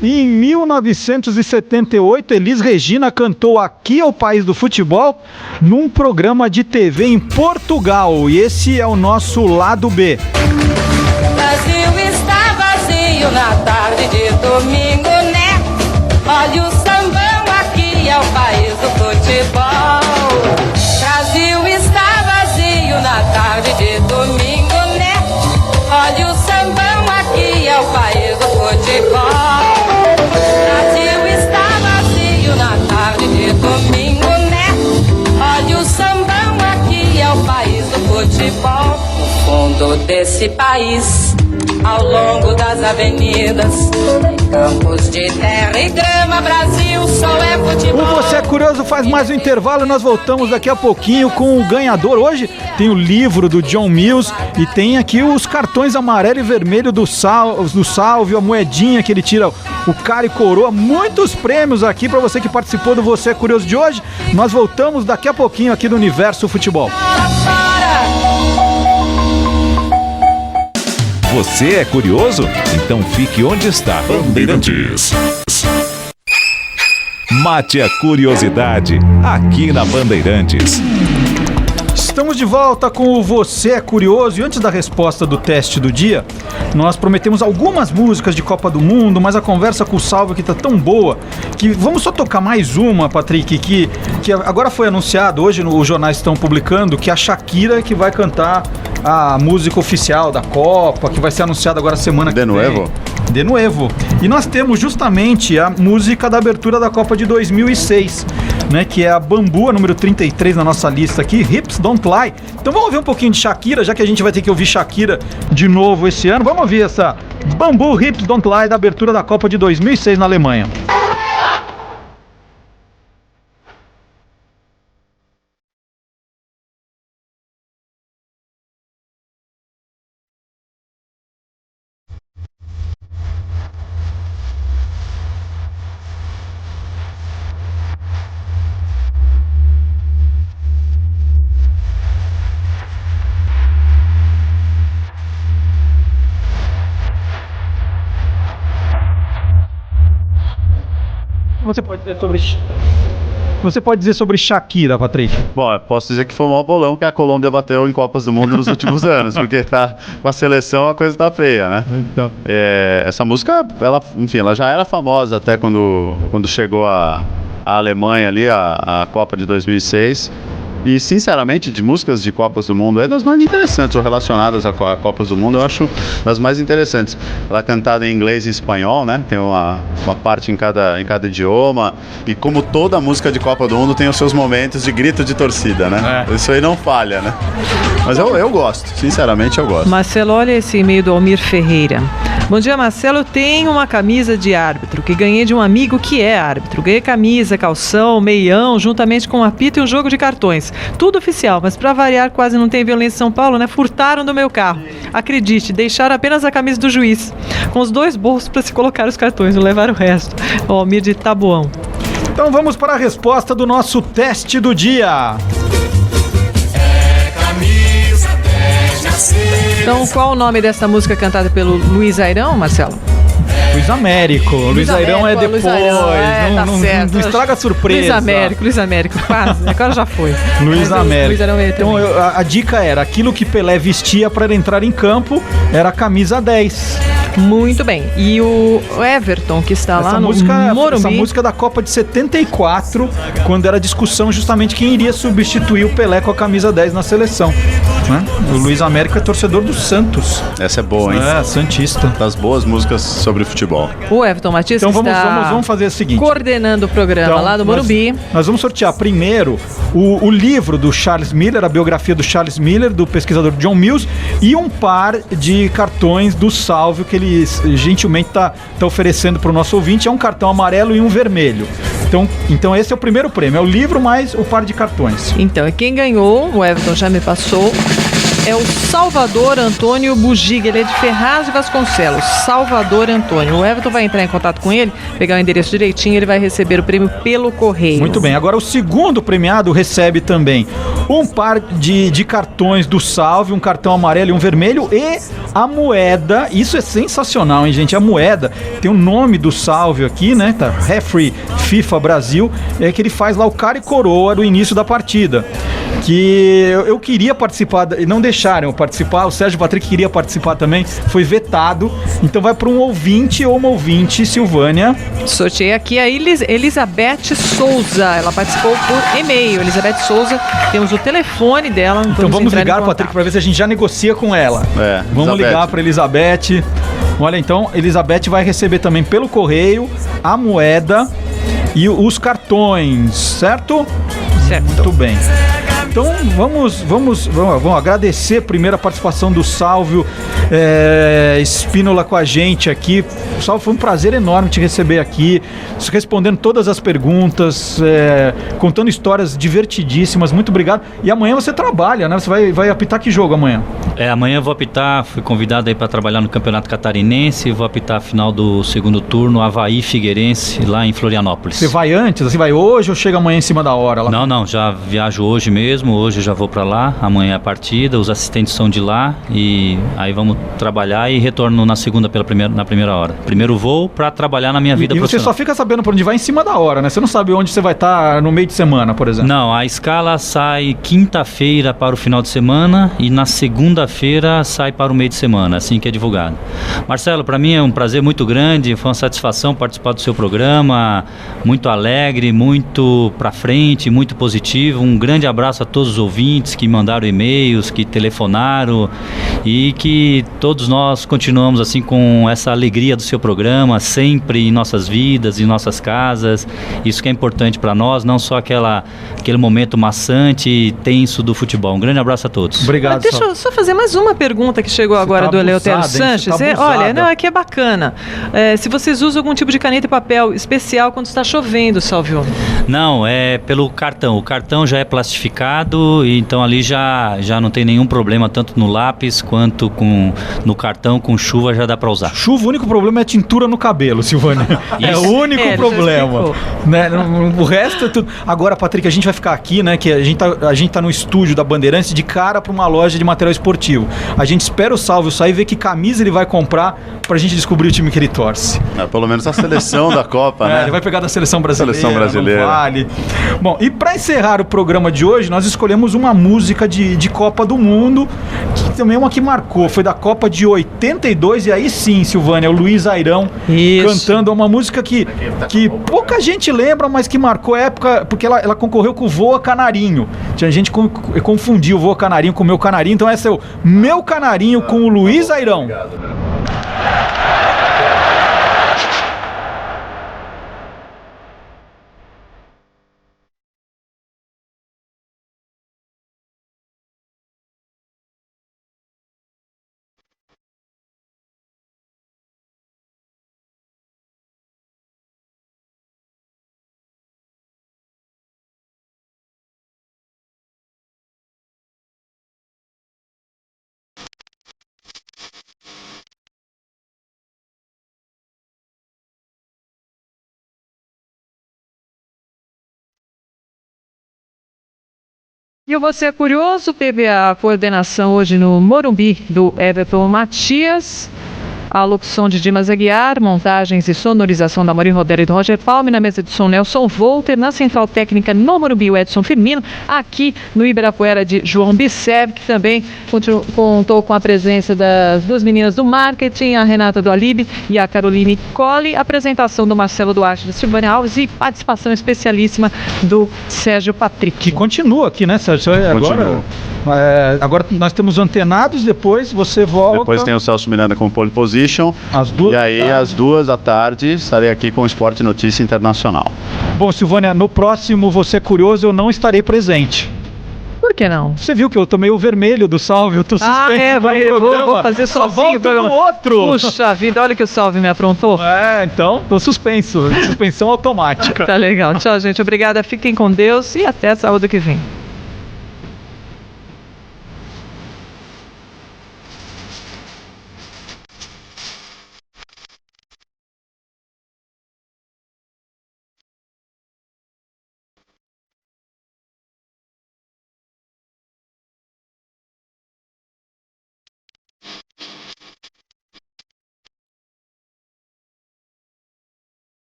Em 1978, Elis Regina cantou Aqui é o País do Futebol num programa de TV em Portugal. E esse é o nosso lado B. O Brasil está vazio na tarde de domingo, né? Olha o sambão, aqui é o país do futebol. O Brasil está vazio na tarde de domingo, né? Olha o sambão, aqui é o país do futebol. O Brasil está vazio na tarde de domingo, né? Olha o sambão, aqui é o país do futebol. No fundo desse país, ao longo das avenidas, tem campos de terra e grama, Brasil só é futebol. O Você é Curioso faz mais um intervalo e nós voltamos daqui a pouquinho com o ganhador. Hoje tem o livro do John Mills e tem aqui os cartões amarelo e vermelho do Salve, a moedinha que ele tira o cara e coroa. Muitos prêmios aqui para você que participou do Você é Curioso de hoje. Nós voltamos daqui a pouquinho aqui do Universo Futebol. Você é curioso? Então fique onde está. Bandeirantes. Mate a curiosidade aqui na Bandeirantes. Estamos de volta com o Você é Curioso e antes da resposta do teste do dia, nós prometemos algumas músicas de Copa do Mundo, mas a conversa com o Salvo aqui tá tão boa que vamos só tocar mais uma, Patrick, que agora foi anunciado, hoje os jornais estão publicando que a Shakira que vai cantar a música oficial da Copa, que vai ser anunciada agora semana que vem. De Nuevo. E nós temos justamente a música da abertura da Copa de 2006, né, que é a Bambu, a número 33 na nossa lista aqui, Hips Don't Lie. Então vamos ouvir um pouquinho de Shakira, já que a gente vai ter que ouvir Shakira de novo esse ano. Vamos ouvir essa Bambu, Hips Don't Lie da abertura da Copa de 2006 na Alemanha. Você pode dizer sobre Shakira, Patrick? Bom, eu posso dizer que foi o maior bolão que a Colômbia bateu em Copas do Mundo nos últimos anos, porque tá, com a seleção a coisa tá feia, né? Então. Essa música, ela já era famosa até quando chegou a Alemanha ali, a Copa de 2006. E, sinceramente, de músicas de Copas do Mundo, é das mais interessantes, ou relacionadas a Copas do Mundo, eu acho das mais interessantes. Ela é cantada em inglês e espanhol, né? Tem uma parte em cada idioma. E como toda música de Copa do Mundo tem os seus momentos de grito de torcida, né? Isso aí não falha, né? Mas eu gosto, sinceramente eu gosto. Marcelo, olha esse e-mail do Almir Ferreira. Bom dia, Marcelo. Eu tenho uma camisa de árbitro que ganhei de um amigo que é árbitro. Ganhei camisa, calção, meião, juntamente com um apito e um jogo de cartões. Tudo oficial, mas pra variar quase não tem violência em São Paulo, né? Furtaram do meu carro. Acredite, deixaram apenas a camisa do juiz, com os 2 bolsos para se colocar os cartões, não levaram o resto. O Almir de Taboão. Então vamos para a resposta do nosso teste do dia. Então, qual o nome dessa música cantada pelo Luiz Airão, Marcelo? Luiz Américo. Luiz Airão é depois. Não estraga a surpresa. Luiz Américo, quase. Agora já foi. Luiz Américo. Luiz Airão então, a dica era, aquilo que Pelé vestia para entrar em campo era a camisa 10. Muito bem. E o Everton, que está lá no Morumbi. Essa música da Copa de 74, quando era discussão justamente quem iria substituir o Pelé com a camisa 10 na seleção. Né? O Luiz Américo é torcedor do Santos. Essa é boa, hein? Santista. Das boas músicas sobre futebol. O Everton Matias então vamos fazer o seguinte. Coordenando o programa lá do Morumbi. Nós vamos sortear primeiro o livro do Charles Miller, a biografia do Charles Miller, do pesquisador John Mills, e um par de cartões do Salve que ele gentilmente tá oferecendo para o nosso ouvinte. É um cartão amarelo e um vermelho. Então esse é o primeiro prêmio, é o livro mais o par de cartões. Então, e quem ganhou, o Everton já me passou, é o Salvador Antônio Bugiga. Ele é de Ferraz de Vasconcelos. Salvador Antônio. O Everton vai entrar em contato com ele, pegar o endereço direitinho, ele vai receber o prêmio pelo correio. Muito bem. Agora o segundo premiado recebe também um par de cartões do Salve, um cartão amarelo e um vermelho e a moeda. Isso é sensacional, hein, gente? A moeda tem o nome do Salve aqui, né? Tá, Refree FIFA Brasil, é que ele faz lá o cara e coroa do início da partida. Que eu queria participar, não deixaram eu participar, o Sérgio Patrick queria participar também, foi vetado, então vai para um ouvinte ou uma ouvinte, Silvânia. Sorteei aqui a Elizabeth Souza, ela participou por e-mail. Elizabeth Souza, temos o telefone dela. Então vamos ligar, Patrick, para ver se a gente já negocia com ela. Vamos ligar para Elizabeth. Olha, então, Elizabeth vai receber também pelo correio a moeda e os cartões, certo? Certo. Muito bem. Então vamos agradecer primeiro a participação do Sálvio Espínola com a gente aqui. Sálvio, foi um prazer enorme te receber aqui, respondendo todas as perguntas, contando histórias divertidíssimas. Muito obrigado. E amanhã você trabalha, né? Você vai apitar que jogo amanhã? Amanhã eu vou apitar, fui convidado aí para trabalhar no Campeonato Catarinense, vou apitar a final do segundo turno, Avaí Figueirense, lá em Florianópolis. Você vai antes? Você vai hoje ou chega amanhã em cima da hora? Lá? Não, já viajo hoje mesmo, hoje eu já vou para lá, amanhã é a partida, os assistentes são de lá e aí vamos trabalhar e retorno na segunda na primeira hora. Primeiro voo para trabalhar na minha vida profissional. E você só fica sabendo para onde vai em cima da hora, né? Você não sabe onde você vai estar no meio de semana, por exemplo. Não, a escala sai quinta-feira para o final de semana e na segunda-feira sai para o meio de semana, assim que é divulgado. Marcelo, para mim é um prazer muito grande, foi uma satisfação participar do seu programa, muito alegre, muito para frente, muito positivo. Um grande abraço a todos os ouvintes que mandaram e-mails, que telefonaram e que todos nós continuamos assim com essa alegria do seu programa, sempre em nossas vidas, em nossas casas. Isso que é importante para nós, não só aquele momento maçante e tenso do futebol. Um grande abraço a todos. Obrigado. Deixa eu só fazer mais uma pergunta que chegou agora do Eleutério Sanches. Olha, não, aqui é bacana. Se vocês usam algum tipo de caneta e papel especial quando está chovendo, Salvio? Não, é pelo cartão. O cartão já é plastificado, então ali já não tem nenhum problema, tanto no lápis quanto no cartão, com chuva já dá para usar. Chuva, o único problema é a tintura no cabelo, Silvânia. É o único problema. Né? O resto é tudo. Agora, Patrick, a gente vai ficar aqui, né? Que a gente tá no estúdio da Bandeirantes de cara para uma loja de material esportivo. A gente espera o Salvio sair e ver que camisa ele vai comprar pra gente descobrir o time que ele torce. Pelo menos a seleção da Copa, né? Ele vai pegar da seleção brasileira. Vale. Bom, e para encerrar o programa de hoje, nós escolhemos uma música de Copa do Mundo, que também é uma que marcou, foi da Copa de 82, e aí sim, Silvânia, o Luiz Airão cantando uma música que pouca gente lembra, mas que marcou a época, porque ela concorreu com o Voa Canarinho. Tinha gente que confundiu o Voa Canarinho com o Meu Canarinho, então esse é o Meu Canarinho com o Luiz Airão. E o Você é Curioso teve a coordenação hoje no Morumbi do Everton Matias, a locução de Dimas Aguiar, montagens e sonorização da Maureen Rodero e do Roger Palme, na mesa de som Nelson Volter, na central técnica no Morumbi o Edson Firmino, aqui no Ibirapuera de João Bissev, que também contou com a presença das duas meninas do marketing, a Renata do Alibe e a Caroline Colli, apresentação do Marcelo Duarte da Silvânia Alves e participação especialíssima do Sérgio Patrick. Que continua aqui, né, Sérgio? Agora nós temos Antenados, depois você volta. Depois tem o Celso Miranda com Pole Position. E aí, às 14h, estarei aqui com o Esporte Notícia Internacional. Bom, Silvânia, no próximo Você é Curioso eu não estarei presente. Por que não? Você viu que eu tomei o vermelho do Salve, eu tô suspenso. Vou fazer sozinho o programa. Outro. Puxa vida, olha que o Salve me aprontou. Então, tô suspenso. Suspensão automática. Tá legal. Tchau, gente. Obrigada. Fiquem com Deus e até sábado que vem.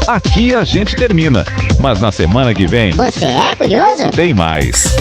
Aqui a gente termina, mas na semana que vem... Você é curioso? Tem mais.